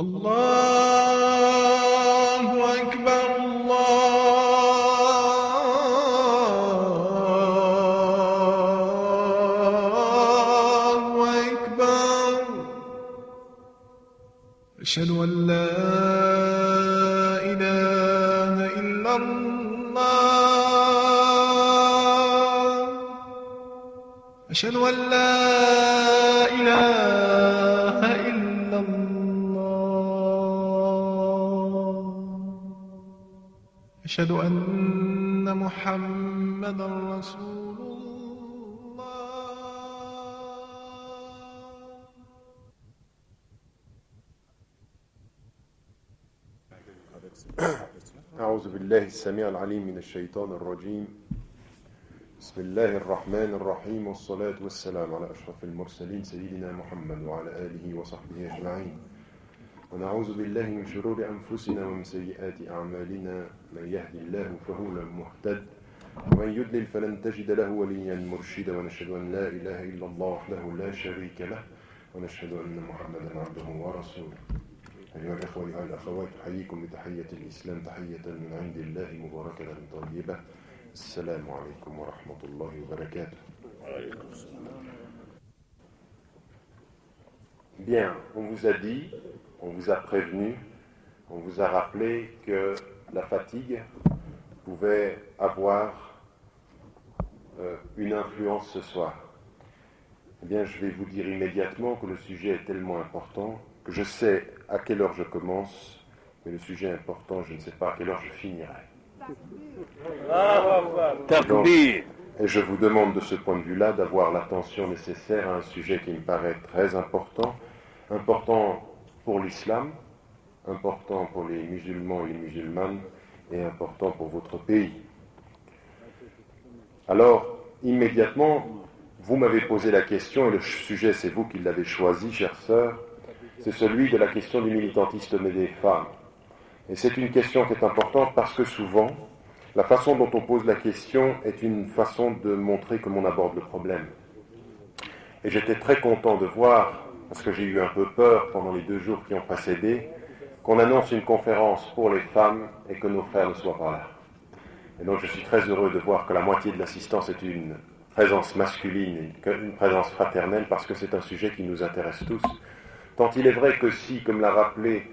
الله أكبر الله أكبر أشهد أن لا إله إلا الله أشهد أن لا إله إلا الله أشهد أن محمدا رسول الله أعوذ بالله السميع العليم من الشيطان الرجيم بسم الله الرحمن الرحيم والصلاة والسلام على أشرف المرسلين سيدنا محمد وعلى آله وصحبه أجمعين ونعوذ بالله من شرور أنفسنا ومن سيئات أعمالنا من يهدي الله فهو المهتد ومن يضلل فلن تجد له وليا مرشدا ونشهد أن لا إله إلا الله وحده لا شريك له ونشهد أن محمدا عبده ورسوله أيها الأخوة أيها الأخوات أحييكم بتحية الإسلام تحية من عند الله مباركة طيبة السلام عليكم ورحمة الله وبركاته. Bien, on vous a dit, on vous a prévenu, on vous a rappelé que la fatigue pouvait avoir une influence ce soir. Eh bien, je vais vous dire immédiatement que le sujet est tellement important que je sais à quelle heure je commence, mais le sujet est important, je ne sais pas à quelle heure je finirai. Donc, et je vous demande de ce point de vue-là d'avoir l'attention nécessaire à un sujet qui me paraît très important, important pour l'islam, important pour les musulmans et les musulmanes, et important pour votre pays. Alors, immédiatement, vous m'avez posé la question, et le sujet c'est vous qui l'avez choisi, chères sœurs, c'est celui de la question du militantisme des femmes. Et c'est une question qui est importante parce que souvent, la façon dont on pose la question est une façon de montrer comment on aborde le problème. Et j'étais très content de voir, parce que j'ai eu un peu peur pendant les 2 jours qui ont précédé, qu'on annonce une conférence pour les femmes et que nos frères ne soient pas là. Et donc je suis très heureux de voir que la moitié de l'assistance est une présence masculine, une présence fraternelle, parce que c'est un sujet qui nous intéresse tous. Tant il est vrai que si, comme l'a rappelé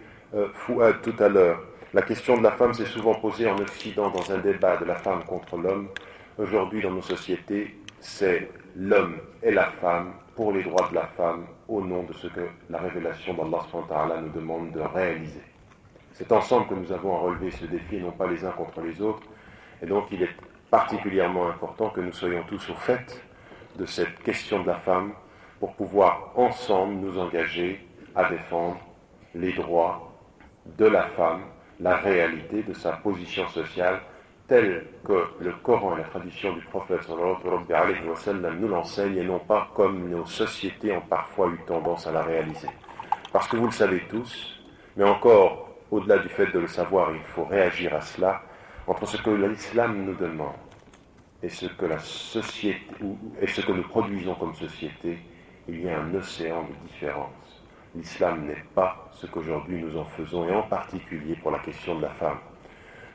Fouad tout à l'heure, la question de la femme s'est souvent posée en Occident dans un débat de la femme contre l'homme, aujourd'hui dans nos sociétés, c'est l'homme et la femme pour les droits de la femme au nom de ce que la révélation d'Allah subhanahu wa ta'ala nous demande de réaliser. C'est ensemble que nous avons à relever ce défi et non pas les uns contre les autres, et donc il est particulièrement important que nous soyons tous au fait de cette question de la femme pour pouvoir ensemble nous engager à défendre les droits de la femme, la réalité de sa position sociale telle que le Coran et la tradition du prophète sallallahu alayhi wa sallam nous l'enseignent et non pas comme nos sociétés ont parfois eu tendance à la réaliser. Parce que vous le savez tous, mais encore au-delà du fait de le savoir, il faut réagir à cela, entre ce que l'islam nous demande et ce que la société et ce que nous produisons comme société, il y a un océan de différence. L'islam n'est pas ce qu'aujourd'hui nous en faisons, et en particulier pour la question de la femme.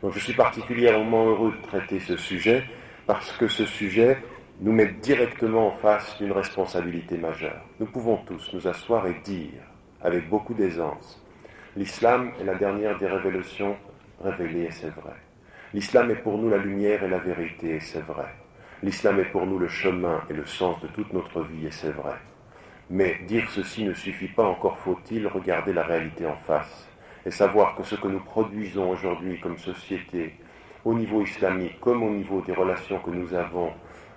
Donc je suis particulièrement heureux de traiter ce sujet, parce que ce sujet nous met directement en face d'une responsabilité majeure. Nous pouvons tous nous asseoir et dire, avec beaucoup d'aisance, l'islam est la dernière des révélations révélées, et c'est vrai. L'islam est pour nous la lumière et la vérité, et c'est vrai. L'islam est pour nous le chemin et le sens de toute notre vie, et c'est vrai. Mais dire ceci ne suffit pas, encore faut-il regarder la réalité en face et savoir que ce que nous produisons aujourd'hui comme société, au niveau islamique, comme au niveau des relations que nous avons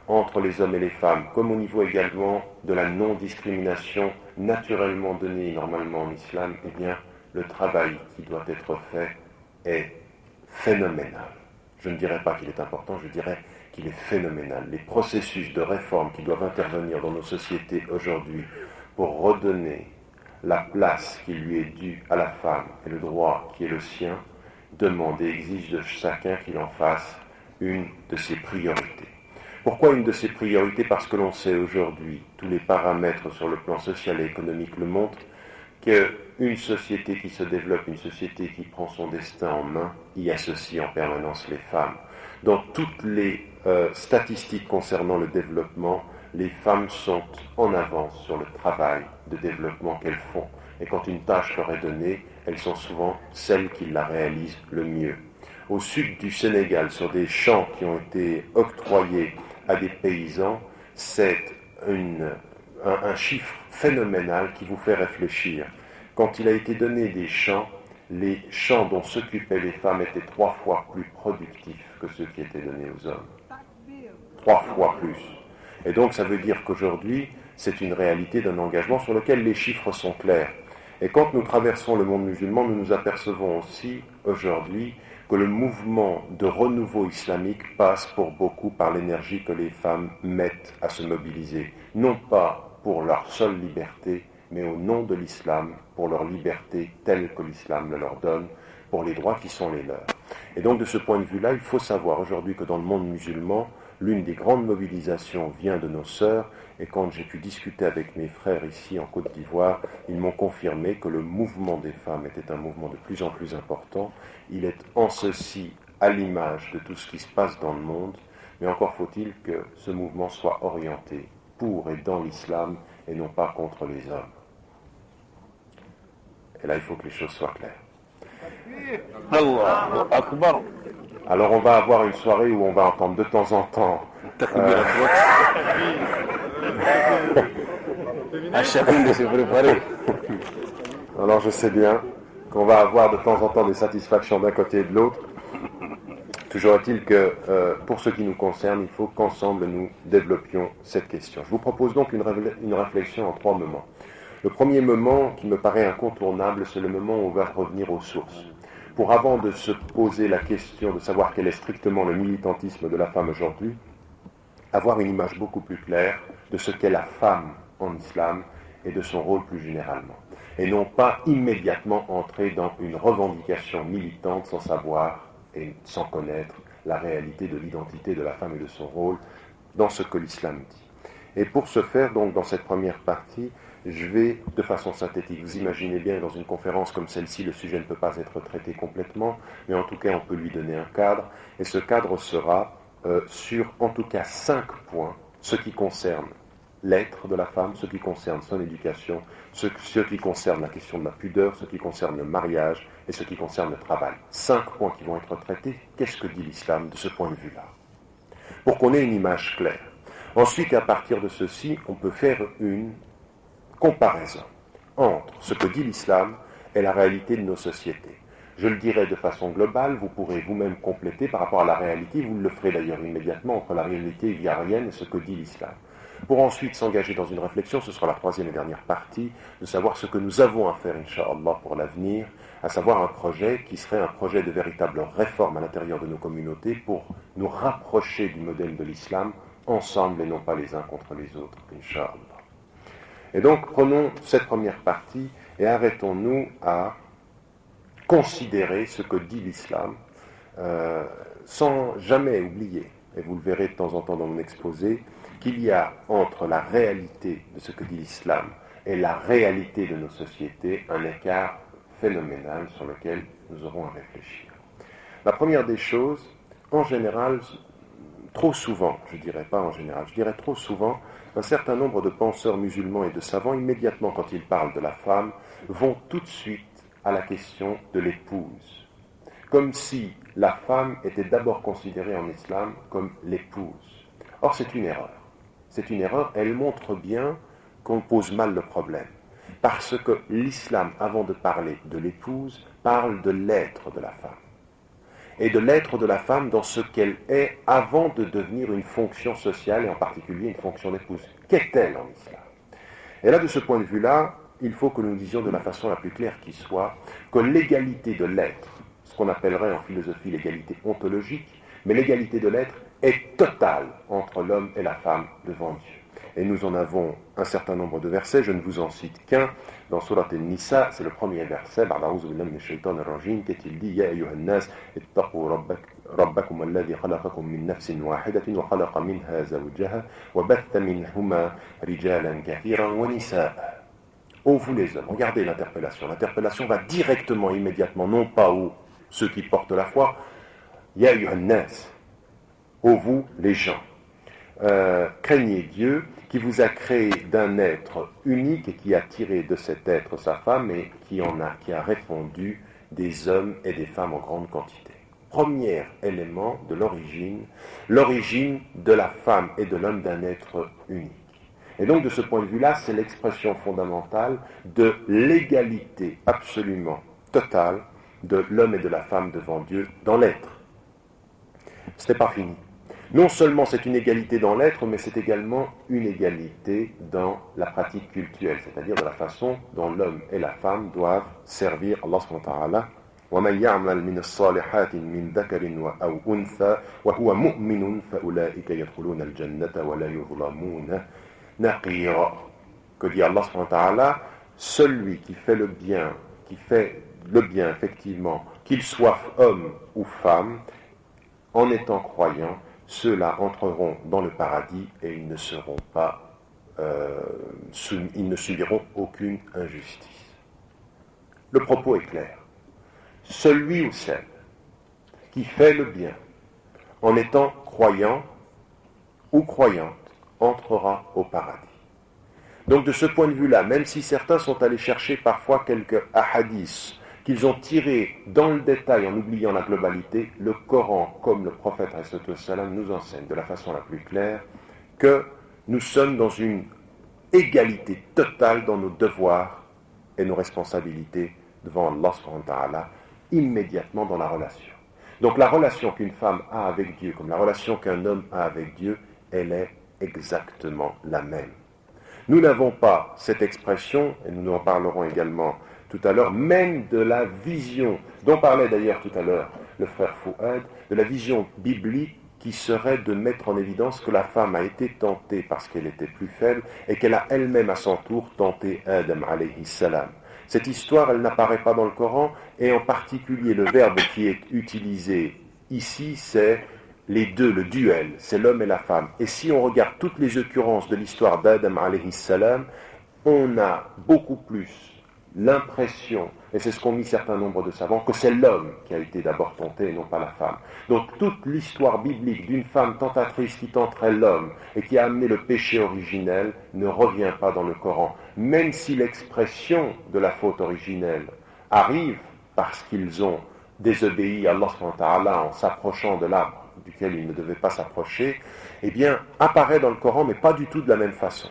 entre les hommes et les femmes, comme au niveau également de la non-discrimination naturellement donnée normalement en islam, eh bien, le travail qui doit être fait est phénoménal. Je ne dirais pas qu'il est important, je dirais qu'il est phénoménal. Les processus de réforme qui doivent intervenir dans nos sociétés aujourd'hui pour redonner la place qui lui est due à la femme et le droit qui est le sien demandent et exigent de chacun qu'il en fasse une de ses priorités. Pourquoi une de ses priorités ? Parce que l'on sait aujourd'hui, tous les paramètres sur le plan social et économique le montrent, que qu'une société qui se développe, une société qui prend son destin en main, y associe en permanence les femmes. Dans toutes les statistiques concernant le développement, les femmes sont en avance sur le travail de développement qu'elles font. Et quand une tâche leur est donnée, elles sont souvent celles qui la réalisent le mieux. Au sud du Sénégal, sur des champs qui ont été octroyés à des paysans, c'est un chiffre phénoménal qui vous fait réfléchir. Quand il a été donné des champs, les champs dont s'occupaient les femmes étaient 3 fois plus productifs que ceux qui étaient donnés aux hommes. 3 fois plus. Et donc ça veut dire qu'aujourd'hui, c'est une réalité d'un engagement sur lequel les chiffres sont clairs. Et quand nous traversons le monde musulman, nous nous apercevons aussi aujourd'hui que le mouvement de renouveau islamique passe pour beaucoup par l'énergie que les femmes mettent à se mobiliser. Non pas pour leur seule liberté, mais au nom de l'islam, pour leur liberté telle que l'islam le leur donne, pour les droits qui sont les leurs. Et donc de ce point de vue-là, il faut savoir aujourd'hui que dans le monde musulman, l'une des grandes mobilisations vient de nos sœurs, et quand j'ai pu discuter avec mes frères ici en Côte d'Ivoire, ils m'ont confirmé que le mouvement des femmes était un mouvement de plus en plus important. Il est en ceci à l'image de tout ce qui se passe dans le monde, mais encore faut-il que ce mouvement soit orienté pour et dans l'islam et non pas contre les hommes. Et là, il faut que les choses soient claires. Allahu Akbar. Alors on va avoir une soirée où on va entendre de temps en temps À chacun de se préparer. alors je sais bien qu'on va avoir de temps en temps des satisfactions d'un côté et de l'autre. Toujours est-il que pour ce qui nous concerne, il faut qu'ensemble nous développions cette question. Je vous propose donc une réflexion en 3 moments. Le premier moment qui me paraît incontournable, c'est le moment où on va revenir aux sources. Pour avant de se poser la question de savoir quel est strictement le militantisme de la femme aujourd'hui, avoir une image beaucoup plus claire de ce qu'est la femme en islam et de son rôle plus généralement. Et non pas immédiatement entrer dans une revendication militante sans savoir et sans connaître la réalité de l'identité de la femme et de son rôle dans ce que l'islam dit. Et pour ce faire, donc, dans cette première partie, je vais, de façon synthétique, vous imaginez bien, dans une conférence comme celle-ci, le sujet ne peut pas être traité complètement, mais en tout cas, on peut lui donner un cadre, et ce cadre sera sur, en tout cas, 5 points, ce qui concerne l'être de la femme, ce qui concerne son éducation, ce qui concerne la question de la pudeur, ce qui concerne le mariage, et ce qui concerne le travail. 5 points qui vont être traités. Qu'est-ce que dit l'islam de ce point de vue-là? Pour qu'on ait une image claire. Ensuite, à partir de ceci, on peut faire une comparaison entre ce que dit l'islam et la réalité de nos sociétés. Je le dirai de façon globale, vous pourrez vous-même compléter par rapport à la réalité, vous le ferez d'ailleurs immédiatement entre la réalité ivoirienne et ce que dit l'islam. Pour ensuite s'engager dans une réflexion, ce sera la 3e et dernière partie, de savoir ce que nous avons à faire, Inch'Allah, pour l'avenir, à savoir un projet qui serait un projet de véritable réforme à l'intérieur de nos communautés pour nous rapprocher du modèle de l'islam ensemble et non pas les uns contre les autres, Inch'Allah. Et donc, prenons cette première partie et arrêtons-nous à considérer ce que dit l'islam, sans jamais oublier, et vous le verrez de temps en temps dans mon exposé, qu'il y a entre la réalité de ce que dit l'islam et la réalité de nos sociétés un écart phénoménal sur lequel nous aurons à réfléchir. La première des choses, en général, trop souvent, je dirais pas en général, je dirais trop souvent, un certain nombre de penseurs musulmans et de savants, immédiatement quand ils parlent de la femme, vont tout de suite à la question de l'épouse. Comme si la femme était d'abord considérée en islam comme l'épouse. Or, c'est une erreur. C'est une erreur, elle montre bien qu'on pose mal le problème. Parce que l'islam, avant de parler de l'épouse, parle de l'être de la femme. Et de l'être de la femme dans ce qu'elle est avant de devenir une fonction sociale, et en particulier une fonction d'épouse. Qu'est-elle en islam? Et là, de ce point de vue-là, il faut que nous disions de la façon la plus claire qui soit que l'égalité de l'être, ce qu'on appellerait en philosophie l'égalité ontologique, mais l'égalité de l'être est totale entre l'homme et la femme devant Dieu. Et nous en avons un certain nombre de versets, je ne vous en cite qu'un. Dans Surat An-Nisa, c'est le premier verset, qu'est-il dit? Ya ayyuhan nas, ittaqu rabbakum alladhi khalaqakum min nafsin wahidatin wa khalaqa minha zawjaha wa batha minhuma rijalan kathiran wa nisaa. ô vous les hommes, regardez l'interpellation. L'interpellation va directement, immédiatement, non pas aux ceux qui portent la foi, ya ayyuhan nas, ô vous les gens. Craignez Dieu qui vous a créé d'un être unique et qui a tiré de cet être sa femme et qui a répandu des hommes et des femmes en grande quantité. Premier élément de l'origine de la femme et de l'homme d'un être unique. Et donc de ce point de vue-là, c'est l'expression fondamentale de l'égalité absolument totale de l'homme et de la femme devant Dieu dans l'être. Ce n'est pas fini. Non seulement c'est une égalité dans l'être, mais c'est également une égalité dans la pratique cultuelle, c'est-à-dire de la façon dont l'homme et la femme doivent servir Allah subhanahu wa ta'ala. وَمَنْ يَعْمَلْ مِنَ الصَّالِحَاتِ مِنْ ذَكَرٍ أَوْ أُنْثَى وَهُوَ مُؤْمِنٌ فَأُولَٰئِكَ يَدْخُلُونَ الْجَنَّةَ وَلَا يُظْلَمُونَ نَقِيرًا. Que dit Allah subhanahu wa ta'ala, celui qui fait le bien effectivement, qu'il soit homme ou femme, en étant croyant, ceux-là entreront dans le paradis et ils ne seront pas, ils ne subiront aucune injustice. Le propos est clair. Celui ou celle qui fait le bien en étant croyant ou croyante entrera au paradis. Donc de ce point de vue-là, même si certains sont allés chercher parfois quelques hadiths qu'ils ont tirés dans le détail en oubliant la globalité, le Coran, comme le prophète ﷺ nous enseigne de la façon la plus claire, que nous sommes dans une égalité totale dans nos devoirs et nos responsabilités devant Allah subhanahu wa ta'ala, immédiatement dans la relation. Donc la relation qu'une femme a avec Dieu, comme la relation qu'un homme a avec Dieu, elle est exactement la même. Nous n'avons pas cette expression, et nous en parlerons également tout à l'heure, même de la vision, dont parlait d'ailleurs tout à l'heure le frère Fouad, de la vision biblique qui serait de mettre en évidence que la femme a été tentée parce qu'elle était plus faible et qu'elle a elle-même à son tour tenté Adam alayhi salam. Cette histoire, elle n'apparaît pas dans le Coran, et en particulier le verbe qui est utilisé ici, c'est les deux, le duel, c'est l'homme et la femme. Et si on regarde toutes les occurrences de l'histoire d'Adam alayhi salam, on a beaucoup plus l'impression, et c'est ce qu'ont mis certains nombres de savants, que c'est l'homme qui a été d'abord tenté et non pas la femme. Donc toute l'histoire biblique d'une femme tentatrice qui tenterait l'homme et qui a amené le péché originel ne revient pas dans le Coran. Même si l'expression de la faute originelle arrive parce qu'ils ont désobéi à Allah subhanahu wa ta'ala en s'approchant de l'arbre duquel ils ne devaient pas s'approcher, eh bien apparaît dans le Coran, mais pas du tout de la même façon.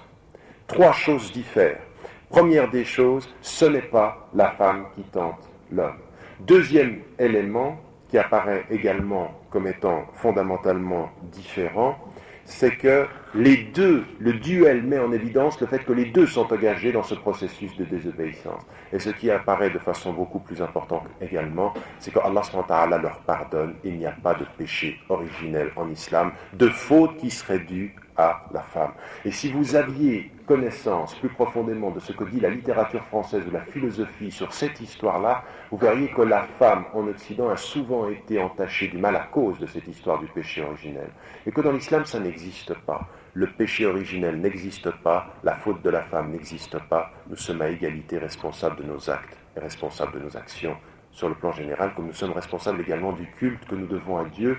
Trois choses diffèrent. Première des choses, ce n'est pas la femme qui tente l'homme. Deuxième élément qui apparaît également comme étant fondamentalement différent, c'est que les deux, le duel met en évidence le fait que les deux sont engagés dans ce processus de désobéissance. Et ce qui apparaît de façon beaucoup plus importante également, c'est que Allah subhanahu wa ta'ala leur pardonne. Il n'y a pas de péché originel en islam, de faute qui serait due à la femme. Et si vous aviez connaissance plus profondément de ce que dit la littérature française ou la philosophie sur cette histoire-là, vous verriez que la femme en Occident a souvent été entachée du mal à cause de cette histoire du péché originel. Et que dans l'islam, ça n'existe pas. Le péché originel n'existe pas, la faute de la femme n'existe pas. Nous sommes à égalité responsables de nos actes et responsables de nos actions sur le plan général, comme nous sommes responsables également du culte que nous devons à Dieu.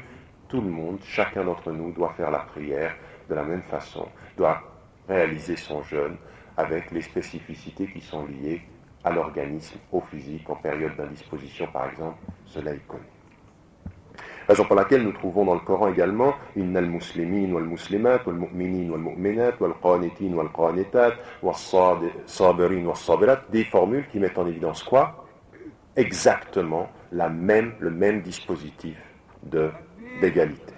Tout le monde, chacun d'entre nous doit faire la prière de la même façon, doit réaliser son jeûne avec les spécificités qui sont liées à l'organisme, au physique, en période d'indisposition par exemple, cela est connu. Raison pour laquelle nous trouvons dans le Coran également Innal muslimin wal muslimat wal mu'minin wal mu'minat wal qanitin wal qanitat wal sabirin wal sabirat, des formules qui mettent en évidence quoi? Exactement le même dispositif d'égalité.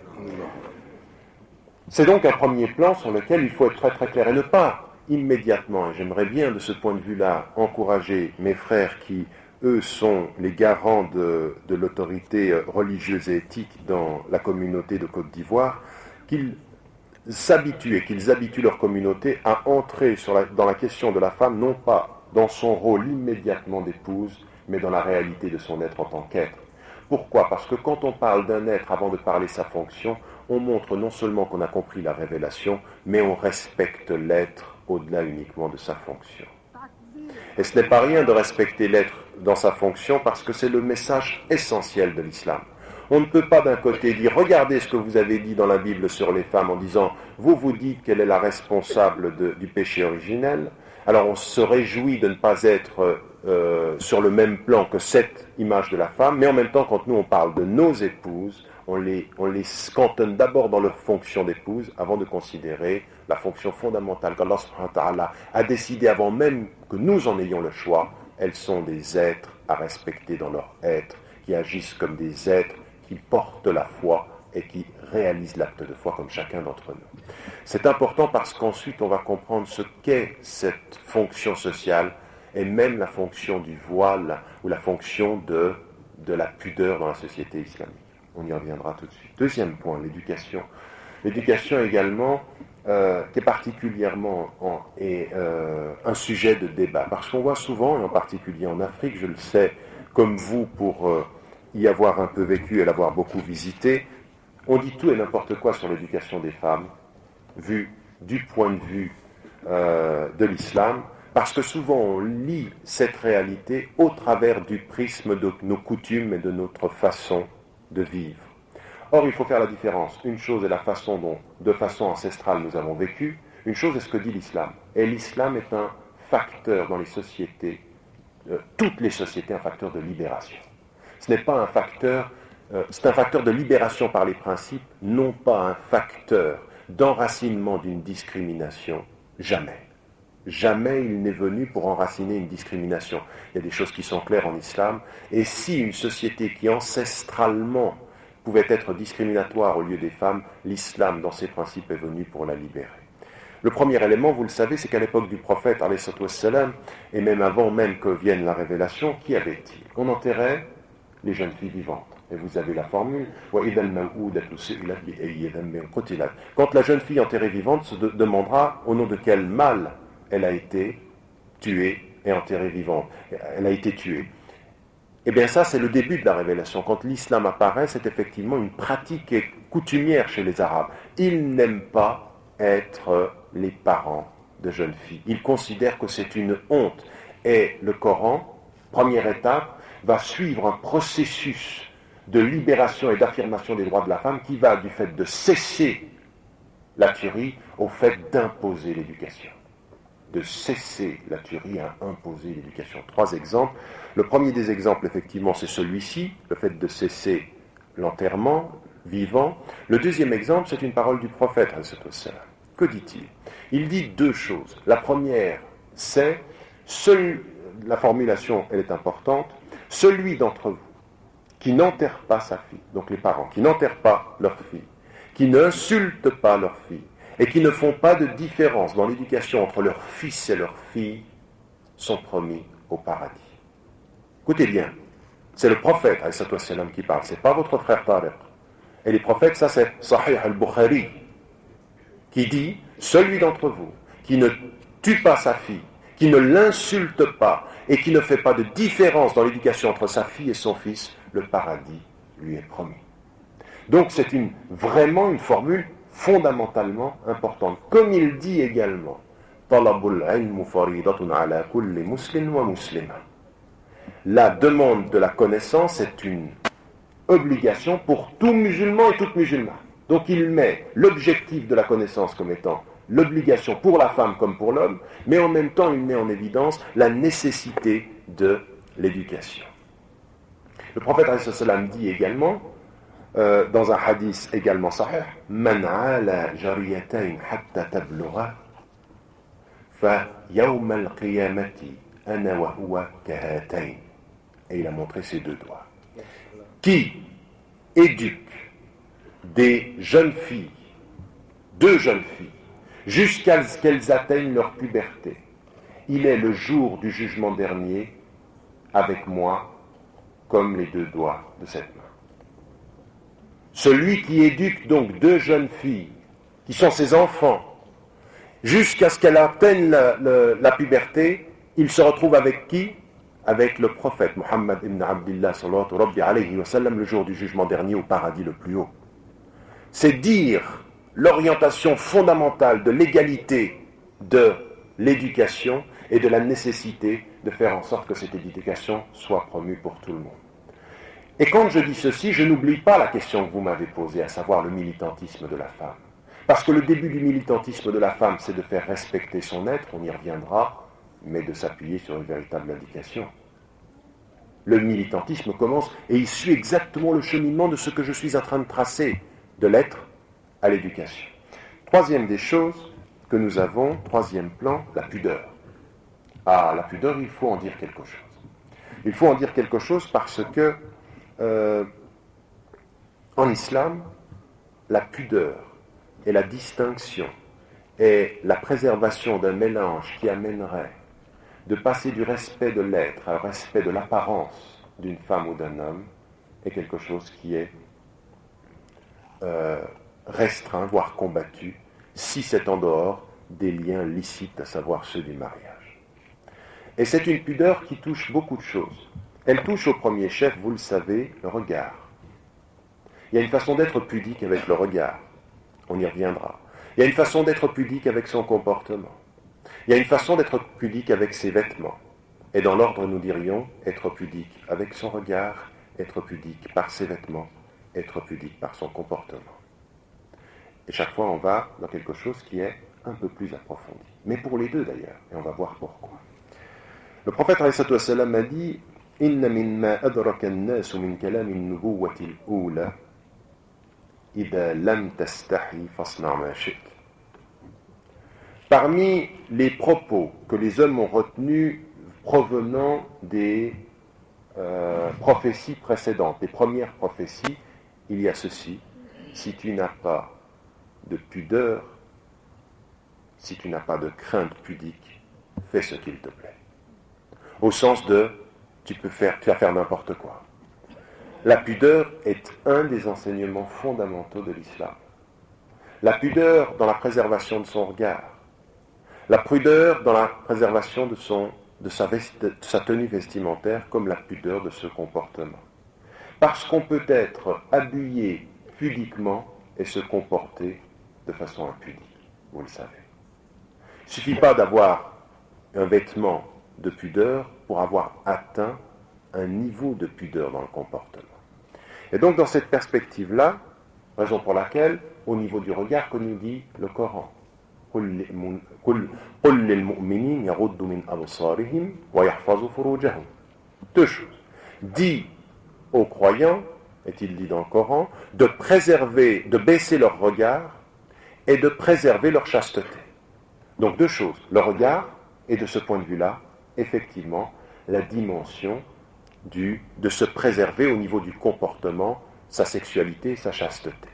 C'est donc un premier plan sur lequel il faut être très très clair et ne pas immédiatement, et j'aimerais bien de ce point de vue-là encourager mes frères qui, eux, sont les garants de l'autorité religieuse et éthique dans la communauté de Côte d'Ivoire, qu'ils s'habituent et qu'ils habituent leur communauté à entrer dans la question de la femme, non pas dans son rôle immédiatement d'épouse, mais dans la réalité de son être en tant qu'être. Pourquoi ? Parce que quand on parle d'un être avant de parler sa fonction, on montre non seulement qu'on a compris la révélation, mais on respecte l'être au-delà uniquement de sa fonction. Et ce n'est pas rien de respecter l'être dans sa fonction parce que c'est le message essentiel de l'islam. On ne peut pas d'un côté dire « Regardez ce que vous avez dit dans la Bible sur les femmes » en disant « Vous vous dites qu'elle est la responsable du péché originel ». Alors on se réjouit de ne pas être sur le même plan que cette image de la femme, mais en même temps quand nous on parle de nos épouses, on les cantonne d'abord dans leur fonction d'épouse avant de considérer la fonction fondamentale qu'Allah subhanahu wa ta'ala a décidé avant même que nous en ayons le choix. Elles sont des êtres à respecter dans leur être, qui agissent comme des êtres, qui portent la foi et qui réalisent l'acte de foi comme chacun d'entre nous. C'est important parce qu'ensuite on va comprendre ce qu'est cette fonction sociale et même la fonction du voile ou la fonction de la pudeur dans la société islamique. On y reviendra tout de suite. Deuxième point, l'éducation. L'éducation également, qui est particulièrement un sujet de débat. Parce qu'on voit souvent, et en particulier en Afrique, je le sais, comme vous, pour y avoir un peu vécu et l'avoir beaucoup visité, on dit tout et n'importe quoi sur l'éducation des femmes, vu du point de vue de l'islam, parce que souvent on lit cette réalité au travers du prisme de nos coutumes et de notre façon de vivre. Or, il faut faire la différence. Une chose est la façon dont, de façon ancestrale, nous avons vécu. Une chose est ce que dit l'islam. Et l'islam est un facteur dans les sociétés, toutes les sociétés, un facteur de libération. Ce n'est pas un facteur, c'est un facteur de libération par les principes, non pas un facteur d'enracinement d'une discrimination. Jamais. Jamais il n'est venu pour enraciner une discrimination. Il y a des choses qui sont claires en islam. Et si une société qui ancestralement pouvait être discriminatoire au lieu des femmes, l'islam, dans ses principes, est venu pour la libérer. Le premier élément, vous le savez, c'est qu'à l'époque du prophète, alayhi salatu wassalam, et même avant même que vienne la révélation, qui avait-il ? On enterrait les jeunes filles vivantes. Et vous avez la formule. Quand la jeune fille enterrée vivante se demandera au nom de quel mal elle a été tuée et enterrée vivante. Elle a été tuée. Eh bien ça, c'est le début de la révélation. Quand l'islam apparaît, c'est effectivement une pratique coutumière chez les Arabes. Ils n'aiment pas être les parents de jeunes filles. Ils considèrent que c'est une honte. Et le Coran, première étape, va suivre un processus de libération et d'affirmation des droits de la femme qui va du fait de cesser la tuerie au fait d'imposer l'éducation. De cesser la tuerie à imposer l'éducation. 3 exemples. Le premier des exemples, effectivement, c'est celui-ci, le fait de cesser l'enterrement vivant. Le deuxième exemple, c'est une parole du prophète. Que dit-il ? Il dit 2 choses. La première, c'est, la formulation, elle est importante, celui d'entre vous qui n'enterre pas sa fille, donc les parents, qui n'enterrent pas leur fille, qui n'insultent pas leur fille, et qui ne font pas de différence dans l'éducation entre leurs fils et leurs filles, sont promis au paradis. Écoutez bien, c'est le prophète, alayhi salatu wassalam, qui parle, c'est pas votre frère Tariq. Et les prophètes, ça c'est Sahih al-Bukhari, qui dit, celui d'entre vous qui ne tue pas sa fille, qui ne l'insulte pas, et qui ne fait pas de différence dans l'éducation entre sa fille et son fils, le paradis lui est promis. Donc c'est vraiment une formule fondamentalement importante. Comme il dit également, la demande de la connaissance est une obligation pour tout musulman et toute musulmane. Donc il met l'objectif de la connaissance comme étant l'obligation pour la femme comme pour l'homme, mais en même temps il met en évidence la nécessité de l'éducation. Le prophète alayhi salam dit également, dans un hadith également sahih, Man ala jariyatayn hatta tablugha fa yawm al-qiyamati ana wa huwa kahatayn. Et il a montré ses 2 doigts. Qui éduque des jeunes filles, 2 jeunes filles, jusqu'à ce qu'elles atteignent leur puberté, il est le jour du jugement dernier avec moi comme les 2 doigts de cette main. Celui qui éduque donc 2 jeunes filles, qui sont ses enfants, jusqu'à ce qu'elles atteignent la puberté, il se retrouve avec qui ? Avec le prophète Muhammad ibn Abdillah sallallahu rabbi alayhi wa sallam, le jour du jugement dernier au paradis le plus haut. C'est dire l'orientation fondamentale de l'égalité de l'éducation et de la nécessité de faire en sorte que cette éducation soit promue pour tout le monde. Et quand je dis ceci, je n'oublie pas la question que vous m'avez posée, à savoir le militantisme de la femme. Parce que le début du militantisme de la femme, c'est de faire respecter son être, on y reviendra, mais de s'appuyer sur une véritable indication. Le militantisme commence et il suit exactement le cheminement de ce que je suis en train de tracer, de l'être à l'éducation. Troisième des choses que nous avons, troisième plan, la pudeur. Ah, la pudeur, il faut en dire quelque chose. Il faut en dire quelque chose parce que, en islam, la pudeur et la distinction et la préservation d'un mélange qui amènerait de passer du respect de l'être au respect de l'apparence d'une femme ou d'un homme est quelque chose qui est restreint, voire combattu, si c'est en dehors des liens licites, à savoir ceux du mariage. Et c'est une pudeur qui touche beaucoup de choses. Elle touche au premier chef, vous le savez, le regard. Il y a une façon d'être pudique avec le regard. On y reviendra. Il y a une façon d'être pudique avec son comportement. Il y a une façon d'être pudique avec ses vêtements. Et dans l'ordre, nous dirions être pudique avec son regard, être pudique par ses vêtements, être pudique par son comportement. Et chaque fois, on va dans quelque chose qui est un peu plus approfondi. Mais pour les deux d'ailleurs, et on va voir pourquoi. Le prophète alayhi salam a dit « Inna min ma adraka an-nas min kalam an-nubuwwati al-ula idha lam tastahi fasna' ma shi'ta » Parmi les propos que les hommes ont retenus provenant des prophéties précédentes, des premières prophéties, il y a ceci: si tu n'as pas de pudeur, si tu n'as pas de crainte pudique, fais ce qu'il te plaît. Au sens de, tu vas faire n'importe quoi. La pudeur est un des enseignements fondamentaux de l'islam. La pudeur dans la préservation de son regard, la pudeur dans la préservation de sa tenue vestimentaire, comme la pudeur de ce comportement. Parce qu'on peut être habillé pudiquement et se comporter de façon impudique, vous le savez. Il ne suffit pas d'avoir un vêtement de pudeur pour avoir atteint un niveau de pudeur dans le comportement. Et donc dans cette perspective-là, raison pour laquelle, au niveau du regard, que nous dit le Coran, قل للمؤمنين يغضوا من أبصارهم ويحفظوا فروجهم. Deux choses. Dis aux croyants, est-il dit dans le Coran, de préserver, de baisser leur regard et de préserver leur chasteté. Donc deux choses, le regard et de ce point de vue-là, effectivement, la dimension de se préserver au niveau du comportement, sa sexualité, sa chasteté.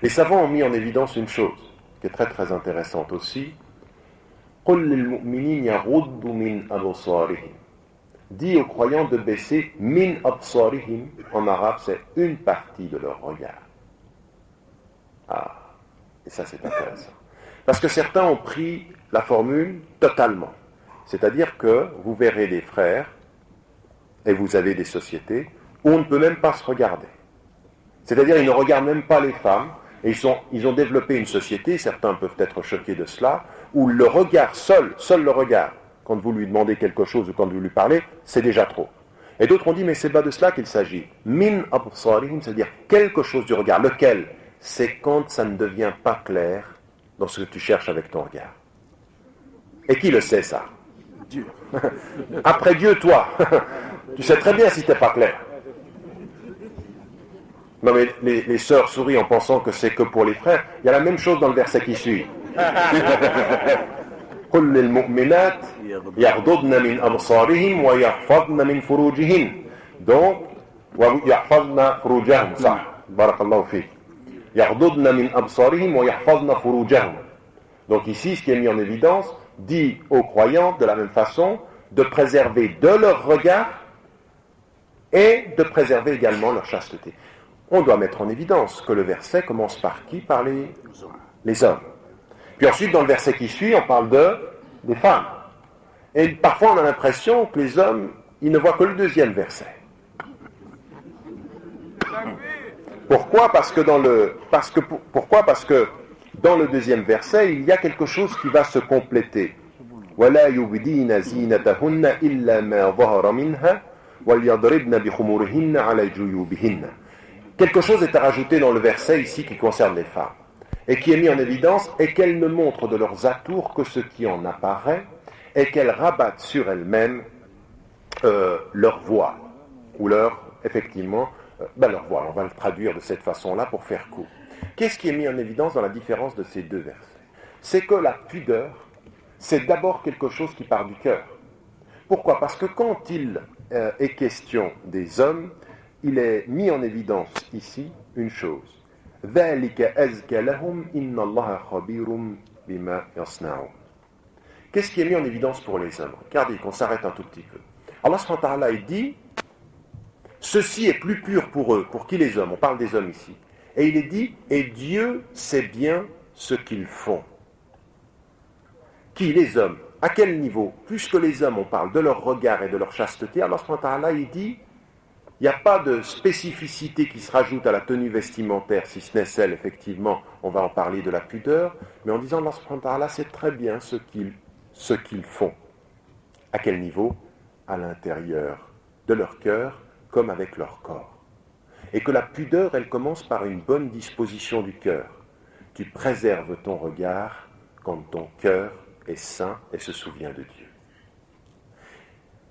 Les savants ont mis en évidence une chose qui est très très intéressante aussi. Dis aux croyants de baisser min absarihim, en arabe c'est une partie de leur regard. Ah, et ça c'est intéressant. Parce que certains ont pris la formule totalement. C'est-à-dire que vous verrez des frères, et vous avez des sociétés, où on ne peut même pas se regarder. C'est-à-dire ils ne regardent même pas les femmes, et ils ont développé une société, certains peuvent être choqués de cela, où le regard, seul le regard, quand vous lui demandez quelque chose ou quand vous lui parlez, c'est déjà trop. Et d'autres ont dit, mais c'est pas de cela qu'il s'agit. Min absarihim, c'est-à-dire quelque chose du regard. Lequel? C'est quand ça ne devient pas clair dans ce que tu cherches avec ton regard. Et qui le sait, ça? Dieu. Après Dieu, toi. Tu sais très bien si t'es pas clair. Non mais les sœurs sourient en pensant que c'est que pour les frères. Il y a la même chose dans le verset qui suit. قل للمؤمنات يغضضن من أبصارهم ويحفظن من فروجهن. Donc ويحفظن فروجهم صح بارك الله فيك. يغضضن من أبصارهم ويحفظن فروجهم. Donc ici, ce qui est mis en évidence, dit aux croyants de la même façon de préserver de leur regard et de préserver également leur chasteté. On doit mettre en évidence que le verset commence par qui? Par les hommes. Puis ensuite, dans le verset qui suit, on parle des femmes. Et parfois, on a l'impression que les hommes, ils ne voient que le deuxième verset. Pourquoi? Parce que dans le deuxième verset, il y a quelque chose qui va se compléter. ولا يبدين زينتهن إلا ما ظهر منها وليضربن بخمورهن على جيوبهن. Quelque chose est à rajouter dans le verset ici qui concerne les femmes et qui est mis en évidence et qu'elles ne montrent de leurs atours que ce qui en apparaît et qu'elles rabattent sur elles-mêmes leur voile ou leur, effectivement, leur voile. On va le traduire de cette façon-là pour faire court. Qu'est-ce qui est mis en évidence dans la différence de ces deux versets? C'est que la pudeur, c'est d'abord quelque chose qui part du cœur. Pourquoi? Parce que quand il est question des hommes, il est mis en évidence ici une chose. ذَلِكَ أَزْكَى لَهُمْ إِنَّ اللَّهَ خَبِيرٌ بِمَا يَصْنَعُونَ. Qu'est-ce qui est mis en évidence pour les hommes? Regardez, qu'on s'arrête un tout petit peu. Allah subhanahu wa ta'ala dit, ceci est plus pur pour eux. Pour qui les hommes? On parle des hommes ici. Et il est dit, et Dieu sait bien ce qu'ils font. Qui? Les hommes. À quel niveau? Plus que les hommes, on parle de leur regard et de leur chasteté. Allah subhanahu wa ta'ala, il dit, il n'y a pas de spécificité qui se rajoute à la tenue vestimentaire, si ce n'est celle, effectivement, on va en parler de la pudeur, mais en disant, Allah subhanahu wa ta'ala sait très bien ce qu'ils font. À quel niveau? À l'intérieur de leur cœur, comme avec leur corps. Et que la pudeur, elle commence par une bonne disposition du cœur. Tu préserves ton regard quand ton cœur est sain et se souvient de Dieu.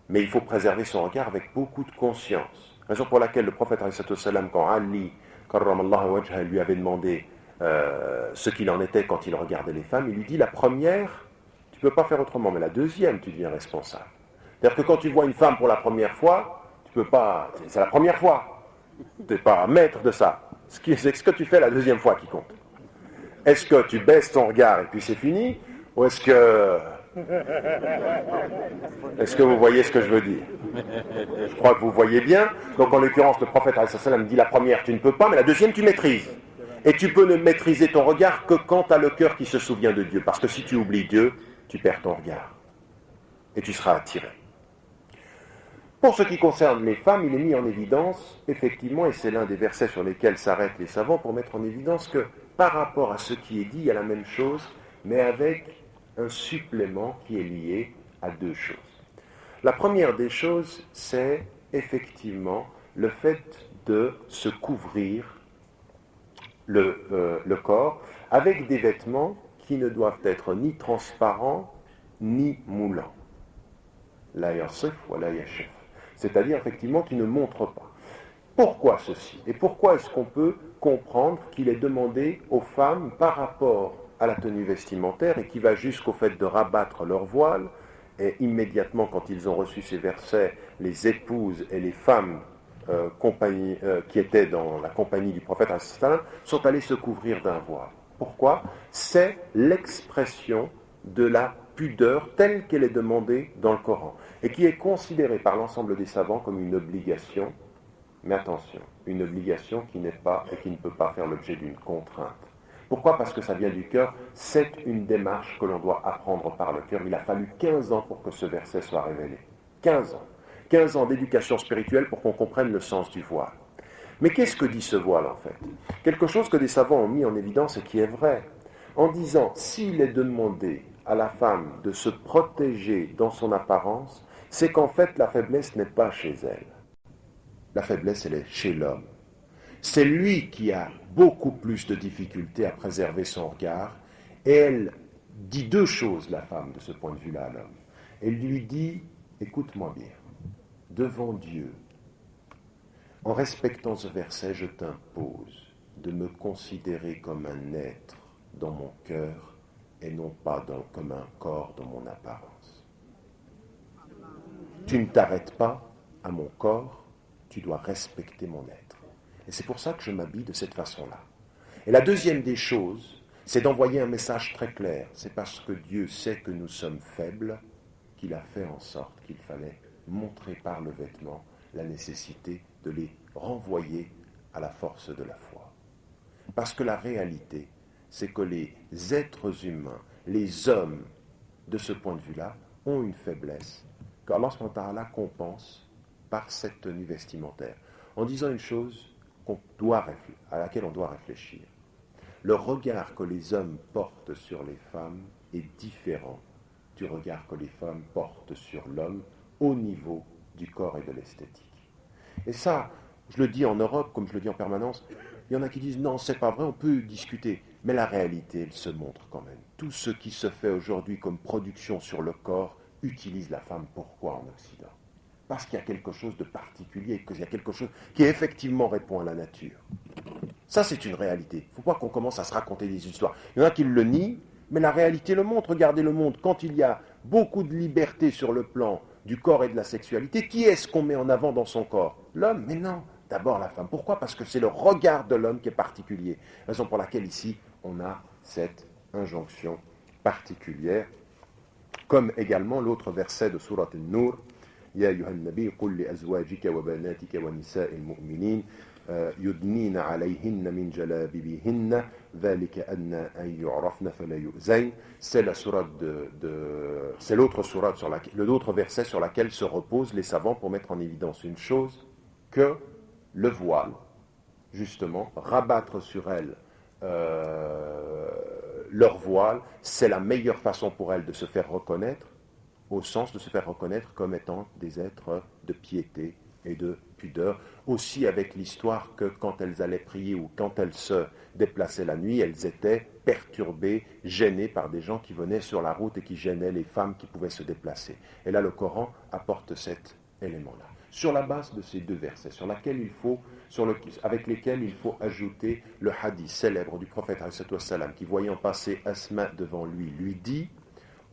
Mais il faut préserver son regard avec beaucoup de conscience. Raison pour laquelle le prophète, quand Ali karramallahu wajha, lui avait demandé ce qu'il en était quand il regardait les femmes, il lui dit, la première, tu ne peux pas faire autrement, mais la deuxième, tu deviens responsable. C'est-à-dire que quand tu vois une femme pour la première fois, tu peux pas, c'est la première fois, tu n'es pas maître de ça. C'est ce que tu fais la deuxième fois qui compte. Est-ce que tu baisses ton regard et puis c'est fini, ou est-ce que vous voyez ce que je veux dire? Je crois que vous voyez bien. Donc en l'occurrence, le prophète dit la première tu ne peux pas, mais la deuxième tu maîtrises. Et tu peux ne maîtriser ton regard que quand tu as le cœur qui se souvient de Dieu. Parce que si tu oublies Dieu, tu perds ton regard. Et tu seras attiré. Pour ce qui concerne les femmes, il est mis en évidence, effectivement, et c'est l'un des versets sur lesquels s'arrêtent les savants, pour mettre en évidence que par rapport à ce qui est dit, il y a la même chose, mais avec un supplément qui est lié à deux choses. La première des choses, c'est effectivement le fait de se couvrir le corps avec des vêtements qui ne doivent être ni transparents ni moulants. La yasif wa la yashif. C'est-à-dire effectivement qui ne montrent pas. Pourquoi ceci? Et pourquoi est-ce qu'on peut comprendre qu'il est demandé aux femmes par rapport à la tenue vestimentaire et qui va jusqu'au fait de rabattre leur voile, et immédiatement quand ils ont reçu ces versets, les épouses et les femmes qui étaient dans la compagnie du prophète sont allées se couvrir d'un voile. Pourquoi? C'est l'expression de la pudeur telle qu'elle est demandée dans le Coran et qui est considérée par l'ensemble des savants comme une obligation, mais attention, une obligation qui n'est pas et qui ne peut pas faire l'objet d'une contrainte. Pourquoi? Parce que ça vient du cœur. C'est une démarche que l'on doit apprendre par le cœur. Il a fallu 15 ans pour que ce verset soit révélé. 15 ans. 15 ans d'éducation spirituelle pour qu'on comprenne le sens du voile. Mais qu'est-ce que dit ce voile en fait? Quelque chose que des savants ont mis en évidence et qui est vrai. En disant, s'il est demandé à la femme de se protéger dans son apparence, c'est qu'en fait la faiblesse n'est pas chez elle. La faiblesse, elle est chez l'homme. C'est lui qui a beaucoup plus de difficultés à préserver son regard. Et elle dit deux choses, la femme, de ce point de vue-là à l'homme. Elle lui dit, écoute-moi bien, devant Dieu, en respectant ce verset, je t'impose de me considérer comme un être dans mon cœur et non pas comme un corps dans mon apparence. Tu ne t'arrêtes pas à mon corps, tu dois respecter mon être. Et c'est pour ça que je m'habille de cette façon-là. Et la deuxième des choses, c'est d'envoyer un message très clair. C'est parce que Dieu sait que nous sommes faibles qu'il a fait en sorte qu'il fallait montrer par le vêtement la nécessité de les renvoyer à la force de la foi. Parce que la réalité, c'est que les êtres humains, les hommes, de ce point de vue-là, ont une faiblesse qu'Allah subhanahu wa ta'ala compense par cette tenue vestimentaire. En disant une chose à laquelle on doit réfléchir. Le regard que les hommes portent sur les femmes est différent du regard que les femmes portent sur l'homme au niveau du corps et de l'esthétique. Et ça, je le dis en Europe, comme je le dis en permanence, il y en a qui disent non, c'est pas vrai, on peut discuter. Mais la réalité, elle se montre quand même. Tout ce qui se fait aujourd'hui comme production sur le corps utilise la femme. Pourquoi en Occident? Parce qu'il y a quelque chose de particulier, qu'il y a quelque chose qui effectivement répond à la nature. Ça, c'est une réalité. Il ne faut pas qu'on commence à se raconter des histoires. Il y en a qui le nient, mais la réalité le montre. Regardez le monde. Quand il y a beaucoup de liberté sur le plan du corps et de la sexualité, qui est-ce qu'on met en avant dans son corps? L'homme? Mais non, d'abord la femme. Pourquoi? Parce que c'est le regard de l'homme qui est particulier. Raison pour laquelle ici, on a cette injonction particulière. Comme également l'autre verset de Surat An-Nur, يا أيها النبي قل لأزواجك وبناتك ونساء المؤمنين يدنين عليهن من جلابيبهن ذلك أدنى أن يعرفن فلا يؤذين. C'est la sourate c'est l'autre sourate sur laquelle, l'autre verset sur laquelle se reposent les savants pour mettre en évidence une chose, que le voile, justement, rabattre sur elles leur voile, c'est la meilleure façon pour elles de se faire reconnaître, au sens de se faire reconnaître comme étant des êtres de piété et de pudeur, aussi avec l'histoire que quand elles allaient prier ou quand elles se déplaçaient la nuit, elles étaient perturbées, gênées par des gens qui venaient sur la route et qui gênaient les femmes qui pouvaient se déplacer. Et là, le Coran apporte cet élément-là. Sur la base de ces deux versets, avec lesquels il faut ajouter le hadith célèbre du prophète qui, voyant passer Asma devant lui, lui dit: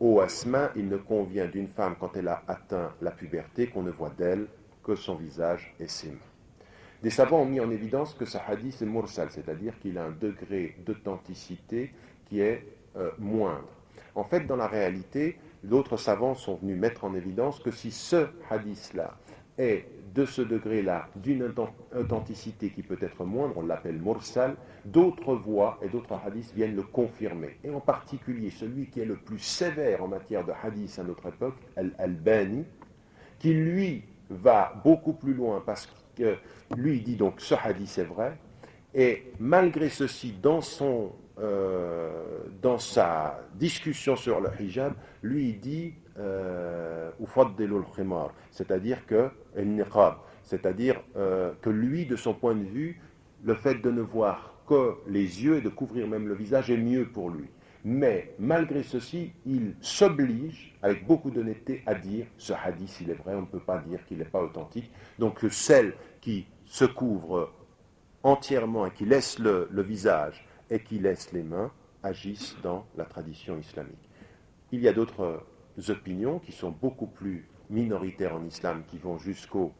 ô Asma, il ne convient d'une femme quand elle a atteint la puberté qu'on ne voit d'elle que son visage et ses mains. Des savants ont mis en évidence que ce hadith est mursal, c'est-à-dire qu'il a un degré d'authenticité qui est moindre. En fait, dans la réalité, d'autres savants sont venus mettre en évidence que si ce hadith-là est de ce degré-là, d'une authenticité qui peut être moindre, on l'appelle mursal, d'autres voix et d'autres hadiths viennent le confirmer. Et en particulier, celui qui est le plus sévère en matière de hadith à notre époque, Al-Albani, qui lui va beaucoup plus loin parce que lui dit donc ce hadith est vrai, et malgré ceci, dans sa discussion sur le hijab, lui dit c'est-à-dire que que lui, de son point de vue, le fait de ne voir que les yeux et de couvrir même le visage est mieux pour lui. Mais malgré ceci, il s'oblige, avec beaucoup d'honnêteté, à dire ce hadith, il est vrai, on ne peut pas dire qu'il n'est pas authentique. Donc celles qui se couvrent entièrement et qui laissent le visage et qui laissent les mains agissent dans la tradition islamique. Il y a d'autres opinions qui sont beaucoup plus minoritaires en islam, qui vont jusqu'au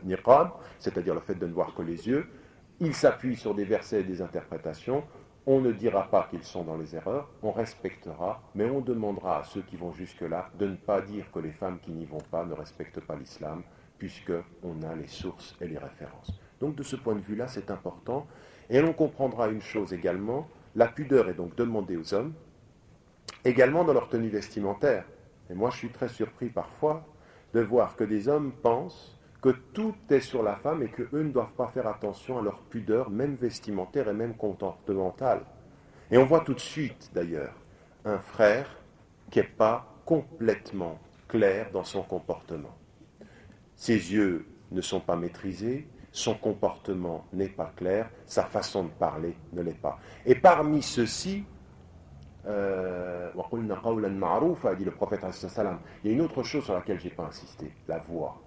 niqab, c'est-à-dire le fait de ne voir que les yeux. Ils s'appuient sur des versets et des interprétations. On ne dira pas qu'ils sont dans les erreurs, on respectera, mais on demandera à ceux qui vont jusque-là de ne pas dire que les femmes qui n'y vont pas ne respectent pas l'islam, puisqu'on a les sources et les références. Donc de ce point de vue-là, c'est important. Et l'on comprendra une chose également, la pudeur est donc demandée aux hommes, également dans leur tenue vestimentaire. Et moi, je suis très surpris parfois de voir que des hommes pensent que tout est sur la femme et qu'eux ne doivent pas faire attention à leur pudeur, même vestimentaire et même comportementale. Et on voit tout de suite, d'ailleurs, un frère qui n'est pas complètement clair dans son comportement. Ses yeux ne sont pas maîtrisés, son comportement n'est pas clair, sa façon de parler ne l'est pas. Et parmi ceux-ci, dit le prophète, il y a une autre chose sur laquelle je n'ai pas insisté, la voix.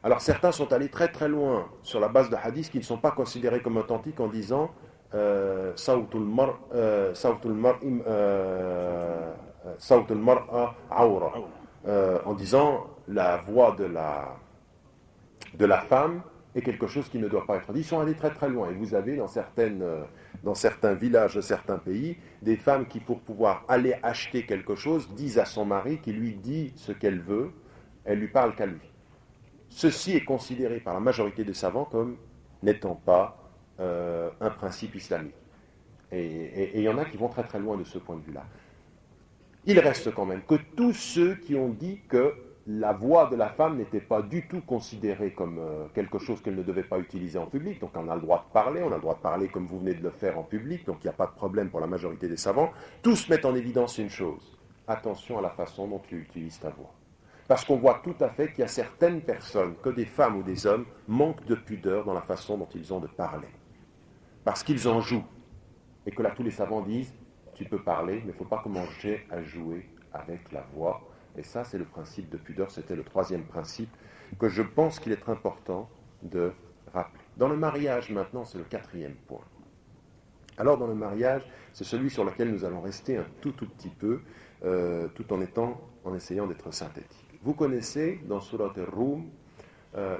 Alors certains sont allés très très loin sur la base de hadiths qui ne sont pas considérés comme authentiques en disant Sawtul mar'a awra, en disant la voix de la femme est quelque chose qui ne doit pas être dit. Ils sont allés très très loin. Et vous avez dans certains villages de certains pays, des femmes qui, pour pouvoir aller acheter quelque chose, disent à son mari, qui lui dit ce qu'elle veut, elle lui parle qu'à lui. Ceci est considéré par la majorité des savants comme n'étant pas un principe islamique. Et il y en a qui vont très très loin de ce point de vue-là. Il reste quand même que tous ceux qui ont dit que la voix de la femme n'était pas du tout considérée comme quelque chose qu'elle ne devait pas utiliser en public. Donc on a le droit de parler, on a le droit de parler comme vous venez de le faire en public, donc il n'y a pas de problème pour la majorité des savants. Tous mettent en évidence une chose: attention à la façon dont tu utilises ta voix. Parce qu'on voit tout à fait qu'il y a certaines personnes, que des femmes ou des hommes, manquent de pudeur dans la façon dont ils ont de parler. Parce qu'ils en jouent. Et que là, tous les savants disent, tu peux parler, mais il ne faut pas commencer à jouer avec la voix. Et ça, c'est le principe de pudeur. C'était le troisième principe que je pense qu'il est important de rappeler. Dans le mariage, maintenant, c'est le quatrième point. Alors, dans le mariage, c'est celui sur lequel nous allons rester un tout petit peu, tout en essayant d'être synthétique. Vous connaissez dans Surat al-Rum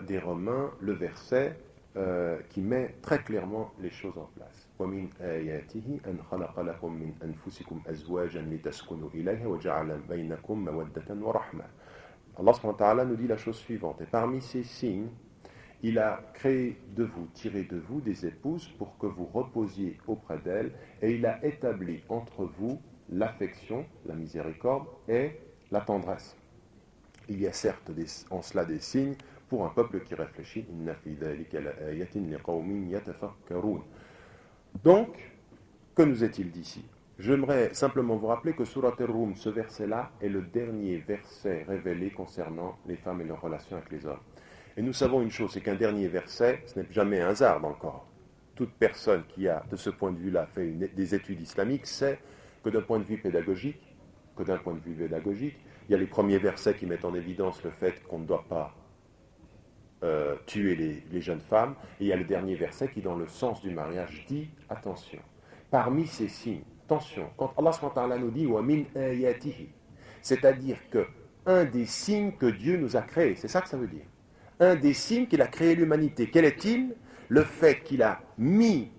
des Romains le verset qui met très clairement les choses en place. وَمِنْ آيَاتِهِ أَنْ خَلَقَ لَكُم مِّنْ أَنفُسِكُمْ أَزْوَاجًا لِتَسْكُنُوا إِلَيْهَا وَجَعَلَ بَيْنَكُم مَّوَدَّةً وَرَحْمَةً. Allah subhanahu wa ta'ala nous dit la chose suivante: et parmi ces signes, il a créé de vous, tiré de vous des épouses pour que vous reposiez auprès d'elles, et il a établi entre vous l'affection, la miséricorde et la tendresse. Il y a certes en cela des signes pour un peuple qui réfléchit. Donc, que nous est-il d'ici? J'aimerais simplement vous rappeler que Surat al-Rum, ce verset-là, est le dernier verset révélé concernant les femmes et leurs relations avec les hommes. Et nous savons une chose, c'est qu'un dernier verset, ce n'est jamais un hasard dans le Coran. Toute personne qui a, de ce point de vue-là, fait des études islamiques sait que d'un point de vue pédagogique, il y a les premiers versets qui mettent en évidence le fait qu'on ne doit pas tuer les jeunes femmes, et il y a le dernier verset qui, dans le sens du mariage, dit attention. Parmi ces signes, attention, quand Allah SWT nous dit wa min ayatihi, c'est-à-dire que un des signes que Dieu nous a créés, c'est ça que ça veut dire. Un des signes qu'il a créé l'humanité, quel est-il? Le fait qu'il a mis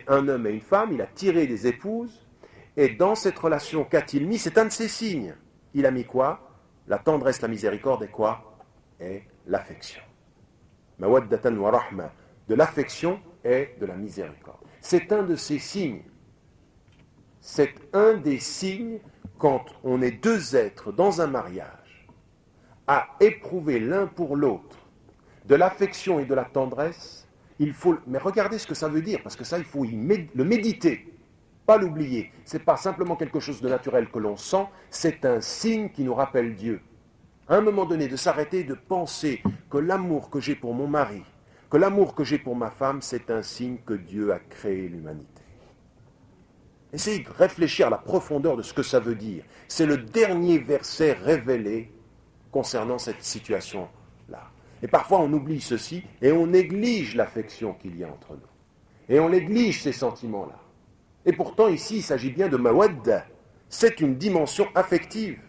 un homme et une femme, il a tiré des épouses, et dans cette relation qu'a-t-il mis? C'est un de ces signes. Il a mis quoi? La tendresse, la miséricorde et quoi? Et l'affection. Mawaddatan wa rahma, de l'affection et de la miséricorde. C'est un de ces signes. C'est un des signes quand on est deux êtres dans un mariage à éprouver l'un pour l'autre de l'affection et de la tendresse. Mais regardez ce que ça veut dire, parce que ça, il faut le méditer, pas l'oublier. Ce n'est pas simplement quelque chose de naturel que l'on sent, c'est un signe qui nous rappelle Dieu. À un moment donné, de s'arrêter, de penser que l'amour que j'ai pour mon mari, que l'amour que j'ai pour ma femme, c'est un signe que Dieu a créé l'humanité. Essayez de réfléchir à la profondeur de ce que ça veut dire. C'est le dernier verset révélé concernant cette situation-là. Et parfois on oublie ceci et on néglige l'affection qu'il y a entre nous. Et on néglige ces sentiments-là. Et pourtant ici il s'agit bien de mawadda. C'est une dimension affective.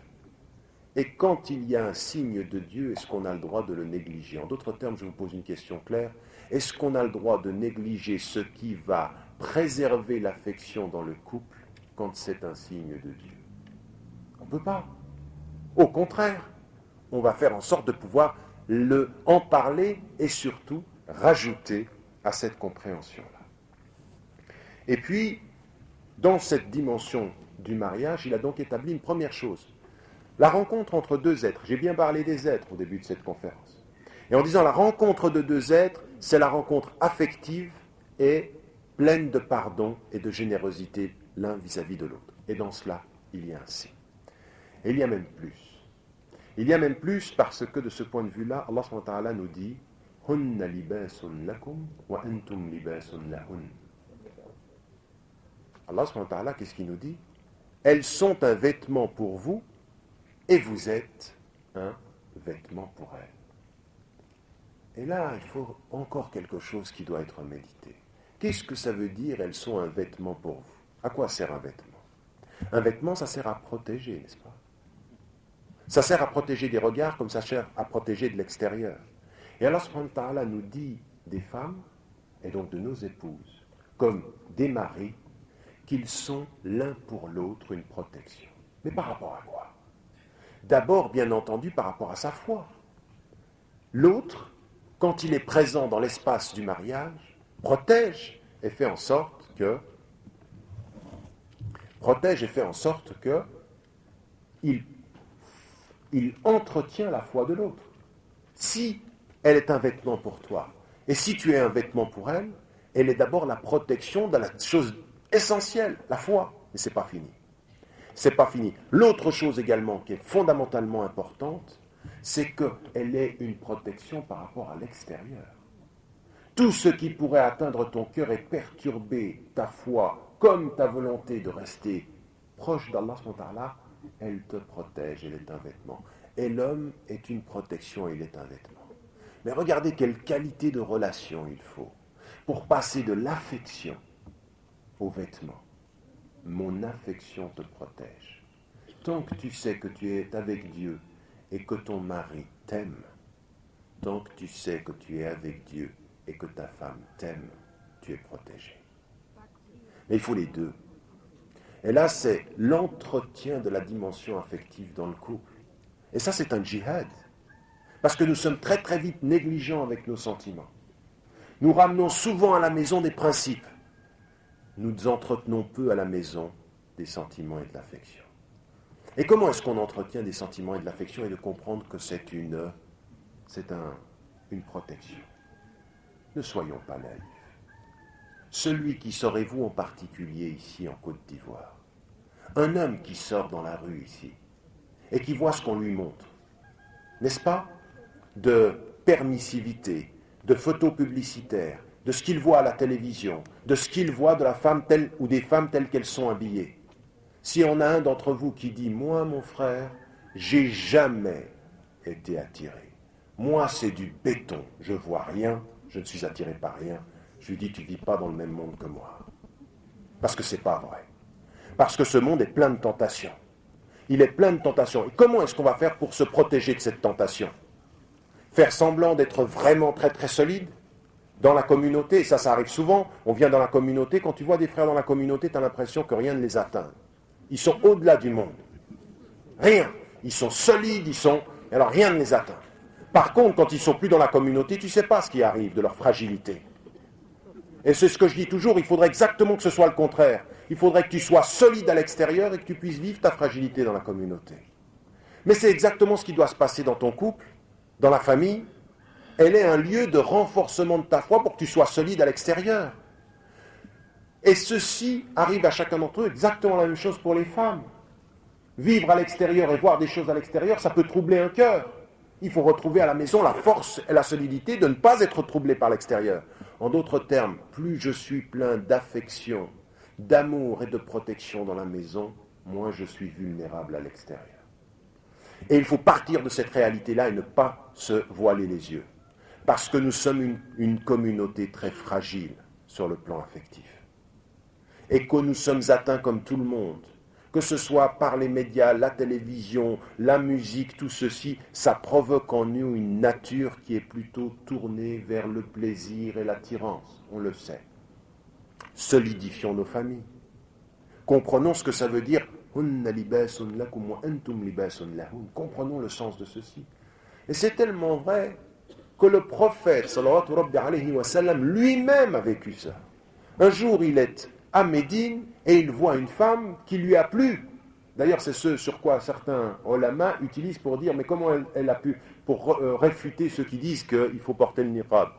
Et quand il y a un signe de Dieu, est-ce qu'on a le droit de le négliger? En d'autres termes, je vous pose une question claire. Est-ce qu'on a le droit de négliger ce qui va préserver l'affection dans le couple quand c'est un signe de Dieu? On ne peut pas. Au contraire, on va faire en sorte de pouvoir en parler et surtout rajouter à cette compréhension-là. Et puis, dans cette dimension du mariage, il a donc établi une première chose. La rencontre entre deux êtres. J'ai bien parlé des êtres au début de cette conférence. Et en disant la rencontre de deux êtres, c'est la rencontre affective et pleine de pardon et de générosité l'un vis-à-vis de l'autre. Et dans cela, il y a un signe. Et il y a même plus. Il y a même plus parce que de ce point de vue-là, Allah subhanahu wa ta'ala nous dit « Hunna libasun lakum wa antum libasun lahun » Allah subhanahu wa ta'ala, qu'est-ce qu'il nous dit? Elles sont un vêtement pour vous et vous êtes un vêtement pour elles. Et là, il faut encore quelque chose qui doit être médité. Qu'est-ce que ça veut dire, elles sont un vêtement pour vous? À quoi sert un vêtement? Un vêtement, ça sert à protéger, n'est-ce pas? Ça sert à protéger des regards comme ça sert à protéger de l'extérieur. Et Allah subhanahu wa ta'ala nous dit des femmes, et donc de nos épouses, comme des maris, qu'ils sont l'un pour l'autre une protection. Mais par rapport à quoi? D'abord, bien entendu, par rapport à sa foi. L'autre, quand il est présent dans l'espace du mariage, protège et fait en sorte que il il entretient la foi de l'autre. Si elle est un vêtement pour toi, et si tu es un vêtement pour elle, elle est d'abord la protection de la chose essentielle, la foi. Mais c'est pas fini. C'est pas fini. L'autre chose également qui est fondamentalement importante, c'est qu'elle est une protection par rapport à l'extérieur. Tout ce qui pourrait atteindre ton cœur et perturber ta foi, comme ta volonté de rester proche d'Allah, elle te protège, elle est un vêtement. Et l'homme est une protection, il est un vêtement. Mais regardez quelle qualité de relation il faut pour passer de l'affection au vêtement. Mon affection te protège. Tant que tu sais que tu es avec Dieu et que ton mari t'aime, tant que tu sais que tu es avec Dieu et que ta femme t'aime, tu es protégé. Mais il faut les deux. Et là, c'est l'entretien de la dimension affective dans le couple. Et ça, c'est un djihad. Parce que nous sommes très très vite négligents avec nos sentiments. Nous ramenons souvent à la maison des principes. Nous entretenons peu à la maison des sentiments et de l'affection. Et comment est-ce qu'on entretient des sentiments et de l'affection et de comprendre que c'est une protection? Ne soyons pas naïfs. Celui qui sort, et vous en particulier ici en Côte d'Ivoire, un homme qui sort dans la rue ici et qui voit ce qu'on lui montre, n'est-ce pas, de permissivité, de photos publicitaires, de ce qu'il voit à la télévision, de ce qu'il voit de la femme telle ou des femmes telles qu'elles sont habillées. Si on a un d'entre vous qui dit « Moi, mon frère, j'ai jamais été attiré. Moi, c'est du béton. Je vois rien, je ne suis attiré par rien. » Je lui dis « Tu ne vis pas dans le même monde que moi. » Parce que ce n'est pas vrai. Parce que ce monde est plein de tentations. Il est plein de tentations. Et comment est-ce qu'on va faire pour se protéger de cette tentation? Faire semblant d'être vraiment très très solide dans la communauté, et ça arrive souvent, on vient dans la communauté, quand tu vois des frères dans la communauté, tu as l'impression que rien ne les atteint. Ils sont au-delà du monde. Rien. Ils sont solides, alors rien ne les atteint. Par contre, quand ils ne sont plus dans la communauté, tu ne sais pas ce qui arrive de leur fragilité. Et c'est ce que je dis toujours, il faudrait exactement que ce soit le contraire. Il faudrait que tu sois solide à l'extérieur et que tu puisses vivre ta fragilité dans la communauté. Mais c'est exactement ce qui doit se passer dans ton couple, dans la famille. Elle est un lieu de renforcement de ta foi pour que tu sois solide à l'extérieur. Et ceci arrive à chacun d'entre eux, exactement la même chose pour les femmes. Vivre à l'extérieur et voir des choses à l'extérieur, ça peut troubler un cœur. Il faut retrouver à la maison la force et la solidité de ne pas être troublé par l'extérieur. En d'autres termes, plus je suis plein d'affection, d'amour et de protection dans la maison, moins je suis vulnérable à l'extérieur. Et il faut partir de cette réalité-là et ne pas se voiler les yeux. Parce que nous sommes une communauté très fragile sur le plan affectif. Et que nous sommes atteints comme tout le monde. Que ce soit par les médias, la télévision, la musique, tout ceci, ça provoque en nous une nature qui est plutôt tournée vers le plaisir et l'attirance, on le sait. Solidifions nos familles. Comprenons ce que ça veut dire. Comprenons le sens de ceci. Et c'est tellement vrai que le prophète, sallallahu alayhi wa sallam, lui-même a vécu ça. Un jour, il est à Médine et il voit une femme qui lui a plu. D'ailleurs, c'est ce sur quoi certains ulama utilisent pour dire mais comment elle a pu, pour réfuter ceux qui disent qu'il faut porter le niqab.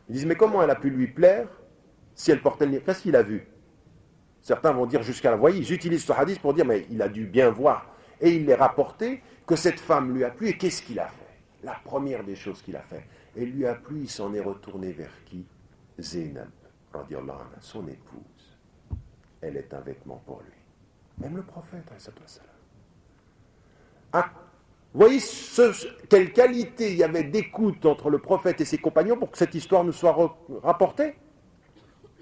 Ils disent mais comment elle a pu lui plaire si elle portait le niqab? Qu'est-ce qu'il a vu? Certains vont dire jusqu'à la voyez, ils utilisent ce hadith pour dire mais il a dû bien voir. Et il est rapporté que cette femme lui a plu et qu'est-ce qu'il a fait? La première des choses qu'il a fait. Elle lui a plu, il s'en est retourné vers qui? Zainab, radiyallahu anha, son épouse. Elle est un vêtement pour lui. Même le prophète, ah, vous voyez quelle qualité il y avait d'écoute entre le prophète et ses compagnons pour que cette histoire nous soit rapportée?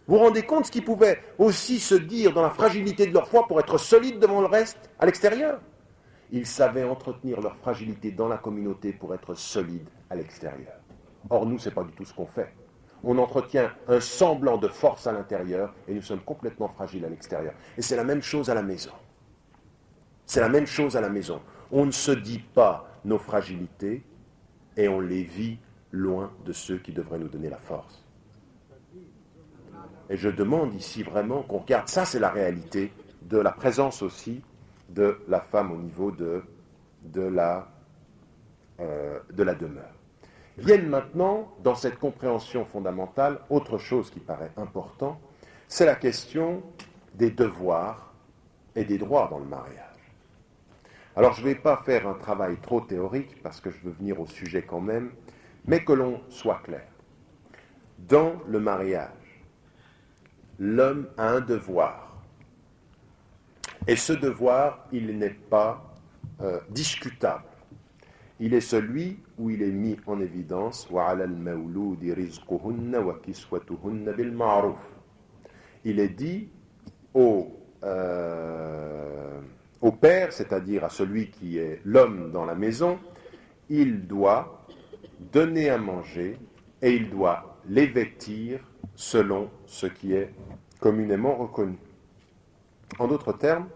Vous vous rendez compte ce qu'ils pouvaient aussi se dire dans la fragilité de leur foi pour être solides devant le reste, à l'extérieur? Ils savaient entretenir leur fragilité dans la communauté pour être solides à l'extérieur. Or, nous, ce n'est pas du tout ce qu'on fait. On entretient un semblant de force à l'intérieur et nous sommes complètement fragiles à l'extérieur. Et c'est la même chose à la maison. C'est la même chose à la maison. On ne se dit pas nos fragilités et on les vit loin de ceux qui devraient nous donner la force. Et je demande ici vraiment qu'on regarde, ça c'est la réalité de la présence aussi de la femme au niveau de la de la demeure. Viennent maintenant, dans cette compréhension fondamentale, autre chose qui paraît important, c'est la question des devoirs et des droits dans le mariage. Alors je ne vais pas faire un travail trop théorique, parce que je veux venir au sujet quand même, mais que l'on soit clair. Dans le mariage, l'homme a un devoir. Et ce devoir, il n'est pas discutable. Il est celui où il est mis en évidence وَعَلَى الْمَوْلُودِ رِزْقُهُنَّ وَكِسْوَتُهُنَّ بِالْمَعْرُوفِ. Il est dit au père, c'est-à-dire à celui qui est l'homme dans la maison, il doit donner à manger et il doit les vêtir selon ce qui est communément reconnu. En d'autres termes,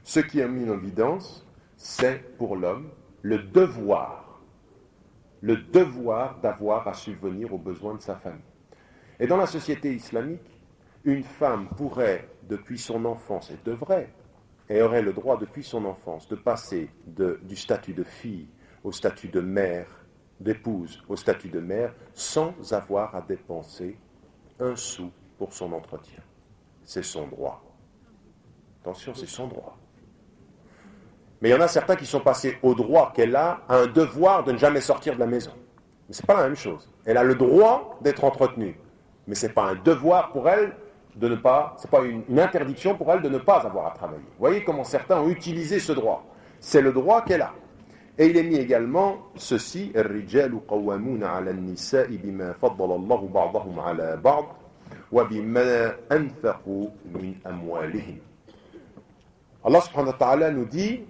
ce qui est mis en évidence, c'est pour l'homme le devoir d'avoir à subvenir aux besoins de sa famille. Et dans la société islamique, une femme pourrait, depuis son enfance, et devrait, et aurait le droit depuis son enfance, de passer du statut de fille au statut de mère, d'épouse au statut de mère, sans avoir à dépenser un sou pour son entretien. C'est son droit. Attention, c'est son droit. Mais il y en a certains qui sont passés au droit qu'elle a à un devoir de ne jamais sortir de la maison. Mais ce n'est pas la même chose. Elle a le droit d'être entretenue. Mais ce n'est pas un devoir pour elle de ne pas... Ce n'est pas une interdiction pour elle de ne pas avoir à travailler. Vous voyez comment certains ont utilisé ce droit. C'est le droit qu'elle a. Et il est mis également ceci, الرجال قوامون على النساء بما فضل الله بعضهم على بعض وبما أنفقوا من أموالهم. Allah subhanahu wa ta'ala nous dit,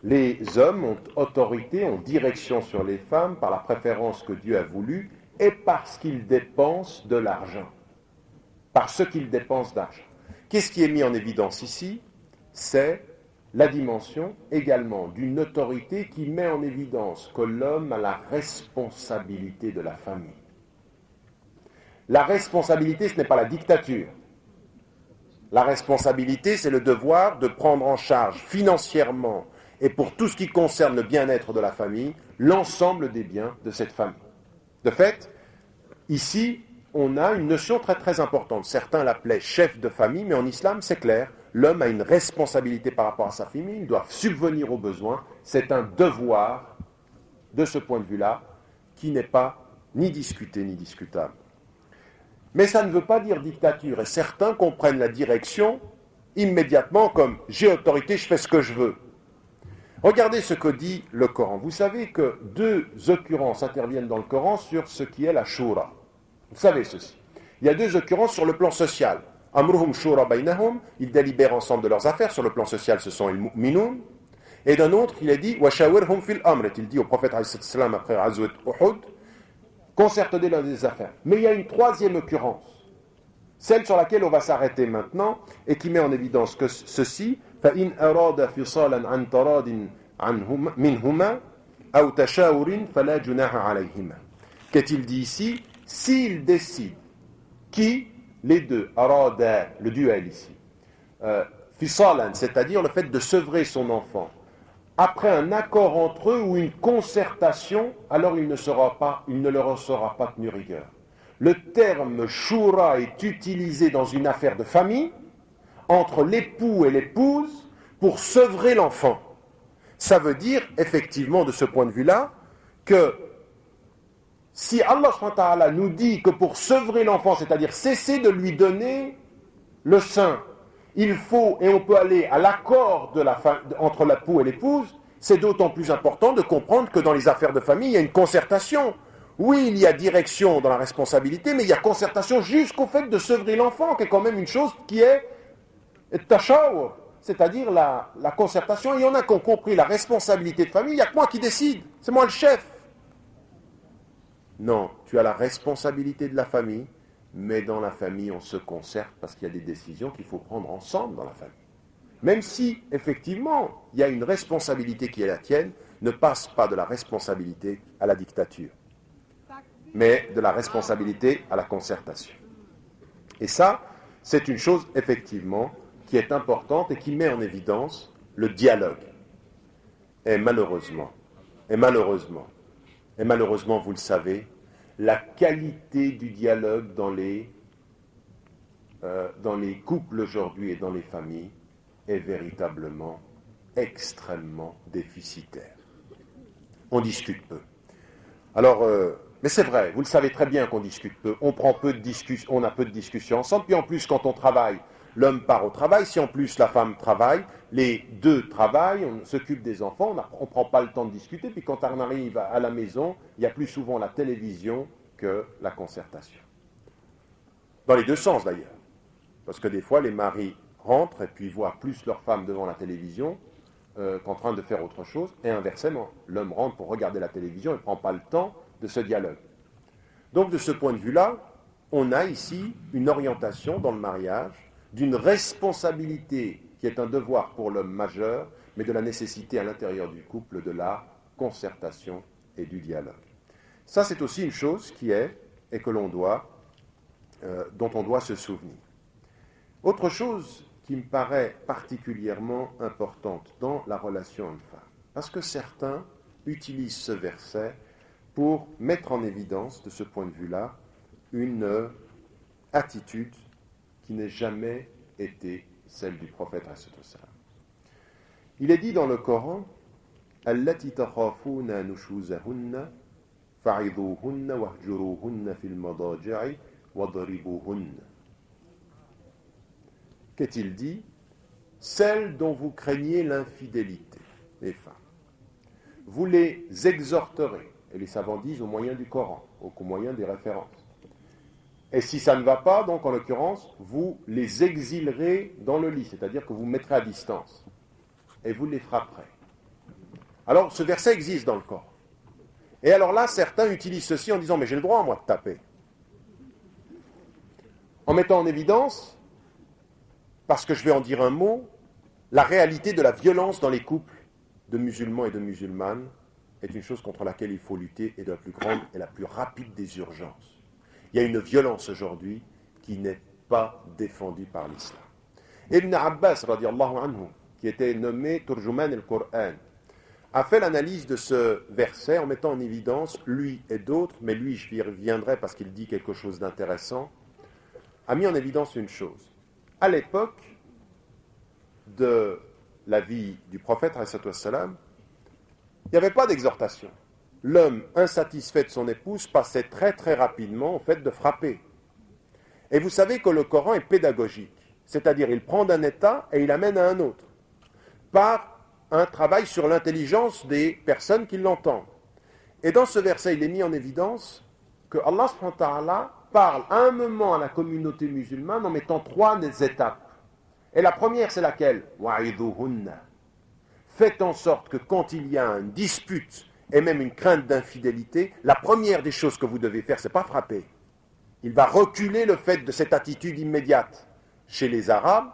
les hommes ont autorité, ont direction sur les femmes par la préférence que Dieu a voulu et parce qu'ils dépensent de l'argent. Par ce qu'ils dépensent d'argent. Qu'est-ce qui est mis en évidence ici? C'est la dimension également d'une autorité qui met en évidence que l'homme a la responsabilité de la famille. La responsabilité, ce n'est pas la dictature. La responsabilité, c'est le devoir de prendre en charge financièrement et pour tout ce qui concerne le bien-être de la famille, l'ensemble des biens de cette famille. De fait, ici, on a une notion très très importante. Certains l'appelaient chef de famille, mais en islam, c'est clair. L'homme a une responsabilité par rapport à sa famille, il doit subvenir aux besoins. C'est un devoir, de ce point de vue-là, qui n'est pas ni discuté ni discutable. Mais ça ne veut pas dire dictature. Et certains comprennent la direction immédiatement comme « j'ai autorité, je fais ce que je veux ». Regardez ce que dit le Coran. Vous savez que 2 occurrences interviennent dans le Coran sur ce qui est la shura. Vous savez ceci. Il y a 2 occurrences sur le plan social. Amruhum shura baynahum, ils délibèrent ensemble de leurs affaires. Sur le plan social, ce sont les mu'minun. Et d'un autre, il est dit washawirhum fil amr. Il dit au prophète sallam après Azwat Uhud, concerte-les dans des affaires. Mais il y a une 3e occurrence, celle sur laquelle on va s'arrêter maintenant et qui met en évidence que ceci فإن أراد فصالا عن تراض منهما أو تشاور فلا جناح عليهما. Qu'est-il dit ici? S'il décide, qui? Les deux, arada, le duel ici, fisalan, c'est-à-dire le fait de sevrer son enfant, après un accord entre eux ou une concertation, alors il ne leur sera pas tenu rigueur. Le terme shura est utilisé dans une affaire de famille, entre l'époux et l'épouse, pour sevrer l'enfant. Ça veut dire, effectivement, de ce point de vue-là, que si Allah subhanahu wa ta'ala nous dit que pour sevrer l'enfant, c'est-à-dire cesser de lui donner le sein, il faut, et on peut aller à l'accord entre l'époux et l'épouse, c'est d'autant plus important de comprendre que dans les affaires de famille, il y a une concertation. Oui, il y a direction dans la responsabilité, mais il y a concertation jusqu'au fait de sevrer l'enfant, qui est quand même une chose qui est tashawur, c'est-à-dire la concertation. Et il y en a qui ont compris la responsabilité de famille, il n'y a que moi qui décide, c'est moi le chef. Non, tu as la responsabilité de la famille, mais dans la famille, on se concerte parce qu'il y a des décisions qu'il faut prendre ensemble dans la famille. Même si, effectivement, il y a une responsabilité qui est la tienne, ne passe pas de la responsabilité à la dictature, mais de la responsabilité à la concertation. Et ça, c'est une chose, effectivement, qui est importante et qui met en évidence le dialogue. Et malheureusement, Et malheureusement, vous le savez, la qualité du dialogue dans les couples aujourd'hui et dans les familles est véritablement extrêmement déficitaire. On discute peu. Alors, mais c'est vrai, vous le savez très bien qu'on discute peu, on a peu de discussions ensemble, puis en plus quand on travaille, l'homme part au travail, si en plus la femme travaille, les deux travaillent, on s'occupe des enfants, on ne prend pas le temps de discuter, puis quand on arrive à la maison, il y a plus souvent la télévision que la concertation. Dans les deux sens d'ailleurs, parce que des fois les maris rentrent et puis voient plus leur femme devant la télévision qu'en train de faire autre chose, et inversement, l'homme rentre pour regarder la télévision et ne prend pas le temps de ce dialogue. Donc de ce point de vue-là, on a ici une orientation dans le mariage d'une responsabilité qui est un devoir pour l'homme majeur, mais de la nécessité à l'intérieur du couple de la concertation et du dialogue. Ça, c'est aussi une chose qui est, et que l'on doit, dont on doit se souvenir. Autre chose qui me paraît particulièrement importante dans la relation homme-femme, parce que certains utilisent ce verset pour mettre en évidence, de ce point de vue-là, une attitude qui n'ait jamais été celle du prophète. Il est dit dans le Coran, Allati takhafuna nushuzahunna fa'idhuhunna wahjuruhunna fil madaji'i wadribuhunna. Qu'est-il dit? Celles dont vous craignez l'infidélité, les femmes. Vous les exhorterez, et les savants disent au moyen du Coran, au moyen des références. Et si ça ne va pas, donc en l'occurrence, vous les exilerez dans le lit, c'est-à-dire que vous mettrez à distance, et vous les frapperez. Alors ce verset existe dans le Coran. Et alors là, certains utilisent ceci en disant, mais j'ai le droit, moi, de taper. En mettant en évidence, parce que je vais en dire un mot, la réalité de la violence dans les couples de musulmans et de musulmanes est une chose contre laquelle il faut lutter et de la plus grande et la plus rapide des urgences. Il y a une violence aujourd'hui qui n'est pas défendue par l'islam. Ibn Abbas, radiallahu anhu, qui était nommé Turjuman al-Qur'an, a fait l'analyse de ce verset en mettant en évidence, lui et d'autres, mais lui je y reviendrai parce qu'il dit quelque chose d'intéressant, a mis en évidence une chose. À l'époque de la vie du prophète, il n'y avait pas d'exhortation. L'homme insatisfait de son épouse passait très très rapidement au fait de frapper. Et vous savez que le Coran est pédagogique, c'est-à-dire il prend d'un état et il amène à un autre, par un travail sur l'intelligence des personnes qui l'entendent. Et dans ce verset, il est mis en évidence que Allah subhanahu wa ta'ala parle à un moment à la communauté musulmane en mettant trois étapes. Et la première, c'est laquelle? Wa'idhuhunna. Faites en sorte que quand il y a une dispute et même une crainte d'infidélité, la première des choses que vous devez faire, c'est pas frapper. Il va reculer le fait de cette attitude immédiate chez les Arabes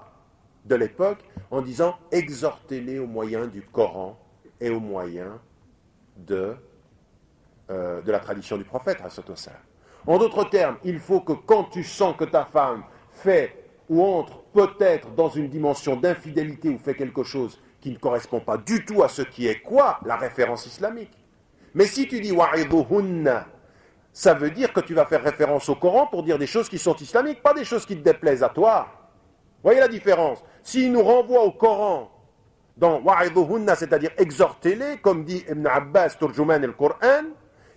de l'époque en disant exhortez-les au moyen du Coran et au moyen de la tradition du prophète. En d'autres termes, il faut que quand tu sens que ta femme fait ou entre peut-être dans une dimension d'infidélité ou fait quelque chose qui ne correspond pas du tout à ce qui est quoi? La référence islamique. Mais si tu dis wa'idhuhunna, ça veut dire que tu vas faire référence au Coran pour dire des choses qui sont islamiques, pas des choses qui te déplaisent à toi. Voyez la différence? S'il nous renvoie au Coran dans wa'idhuhunna, c'est-à-dire exhortez-les, comme dit Ibn Abbas, Turjuman al-Qur'an,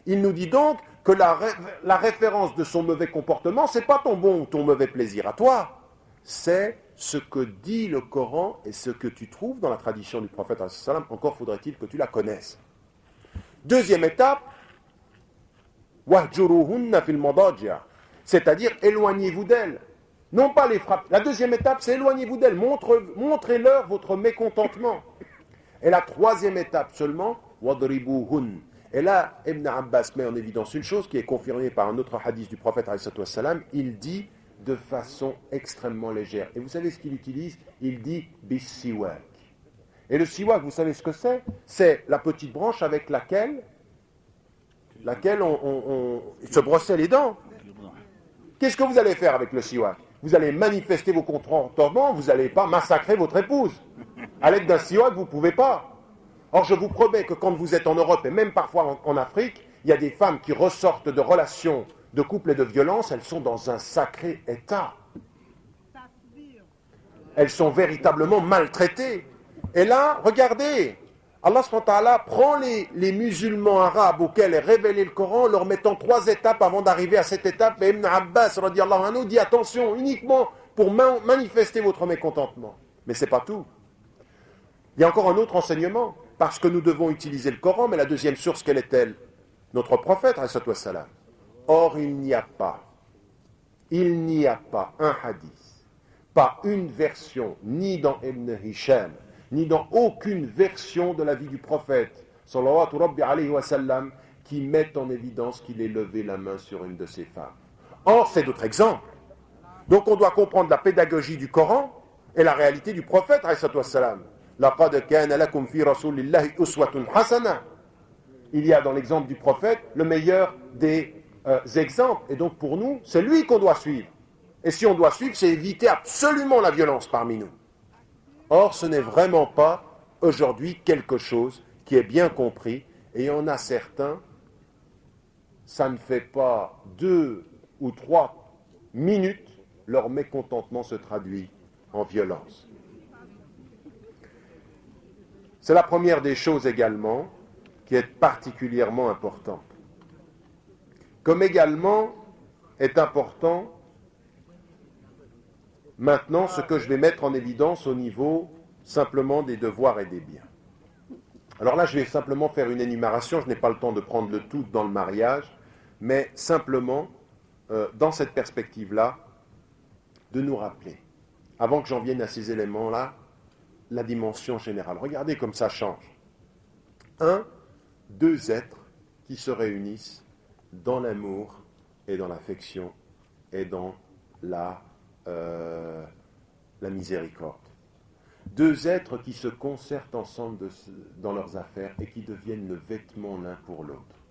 il nous dit donc que la référence de son mauvais comportement, c'est pas ton bon ou ton mauvais plaisir à toi, c'est ce que dit le Coran et ce que tu trouves dans la tradition du prophète, encore faudrait-il que tu la connaisses. Deuxième étape, wahjuruhunna fil madaji', c'est-à-dire éloignez-vous d'elle. Non pas les frapper. La deuxième étape, c'est éloignez-vous d'elle. Montrez-leur votre mécontentement. Et la troisième étape seulement, wadribuhun. Et là, Ibn Abbas met en évidence une chose qui est confirmée par un autre hadith du prophète, il dit de façon extrêmement légère. Et vous savez ce qu'il utilise? Il dit bis-siwak. Et le siwak, vous savez ce que c'est? C'est la petite branche avec laquelle on se brossait les dents. Qu'est-ce que vous allez faire avec le siwak? Vous allez manifester vos contentements, vous n'allez pas massacrer votre épouse. À l'aide d'un siwak, vous ne pouvez pas. Or, je vous promets que quand vous êtes en Europe et même parfois en Afrique, il y a des femmes qui ressortent de relations de couple et de violence, elles sont dans un sacré état. Elles sont véritablement maltraitées. Et là, regardez, Allah subhanahu wa ta'ala prend les musulmans arabes auxquels est révélé le Coran, leur mettant 3 étapes avant d'arriver à cette étape. Et Ibn Abbas radiallahu anhu dit attention, uniquement pour manifester votre mécontentement. Mais ce n'est pas tout. Il y a encore un autre enseignement, parce que nous devons utiliser le Coran, mais la deuxième source, quelle est-elle? Notre prophète, alayhi salatu wassalam. Or, il n'y a pas un hadith, pas une version, ni dans Ibn Hisham, ni dans aucune version de la vie du prophète, sallallahu alayhi wa sallam, qui met en évidence qu'il ait levé la main sur une de ses femmes. Or, c'est d'autres exemples. Donc, on doit comprendre la pédagogie du Coran et la réalité du prophète, alayhi salatu wassalam. Laqad kana lakum fi rasulillahi uswatun hasana. Il y a dans l'exemple du prophète le meilleur des exemples. Et donc pour nous, c'est lui qu'on doit suivre. Et si on doit suivre, c'est éviter absolument la violence parmi nous. Or, ce n'est vraiment pas aujourd'hui quelque chose qui est bien compris. Et il y en a certains, ça ne fait pas 2 ou 3 minutes, leur mécontentement se traduit en violence. C'est la première des choses également qui est particulièrement importante. Comme également est important maintenant ce que je vais mettre en évidence au niveau simplement des devoirs et des biens. Alors là, je vais simplement faire une énumération, je n'ai pas le temps de prendre le tout dans le mariage, mais simplement, dans cette perspective-là, de nous rappeler, avant que j'en vienne à ces éléments-là, la dimension générale. Regardez comme ça change. 2 êtres qui se réunissent dans l'amour et dans l'affection et dans la miséricorde. 2 êtres qui se concertent ensemble dans leurs affaires et qui deviennent le vêtement l'un pour l'autre.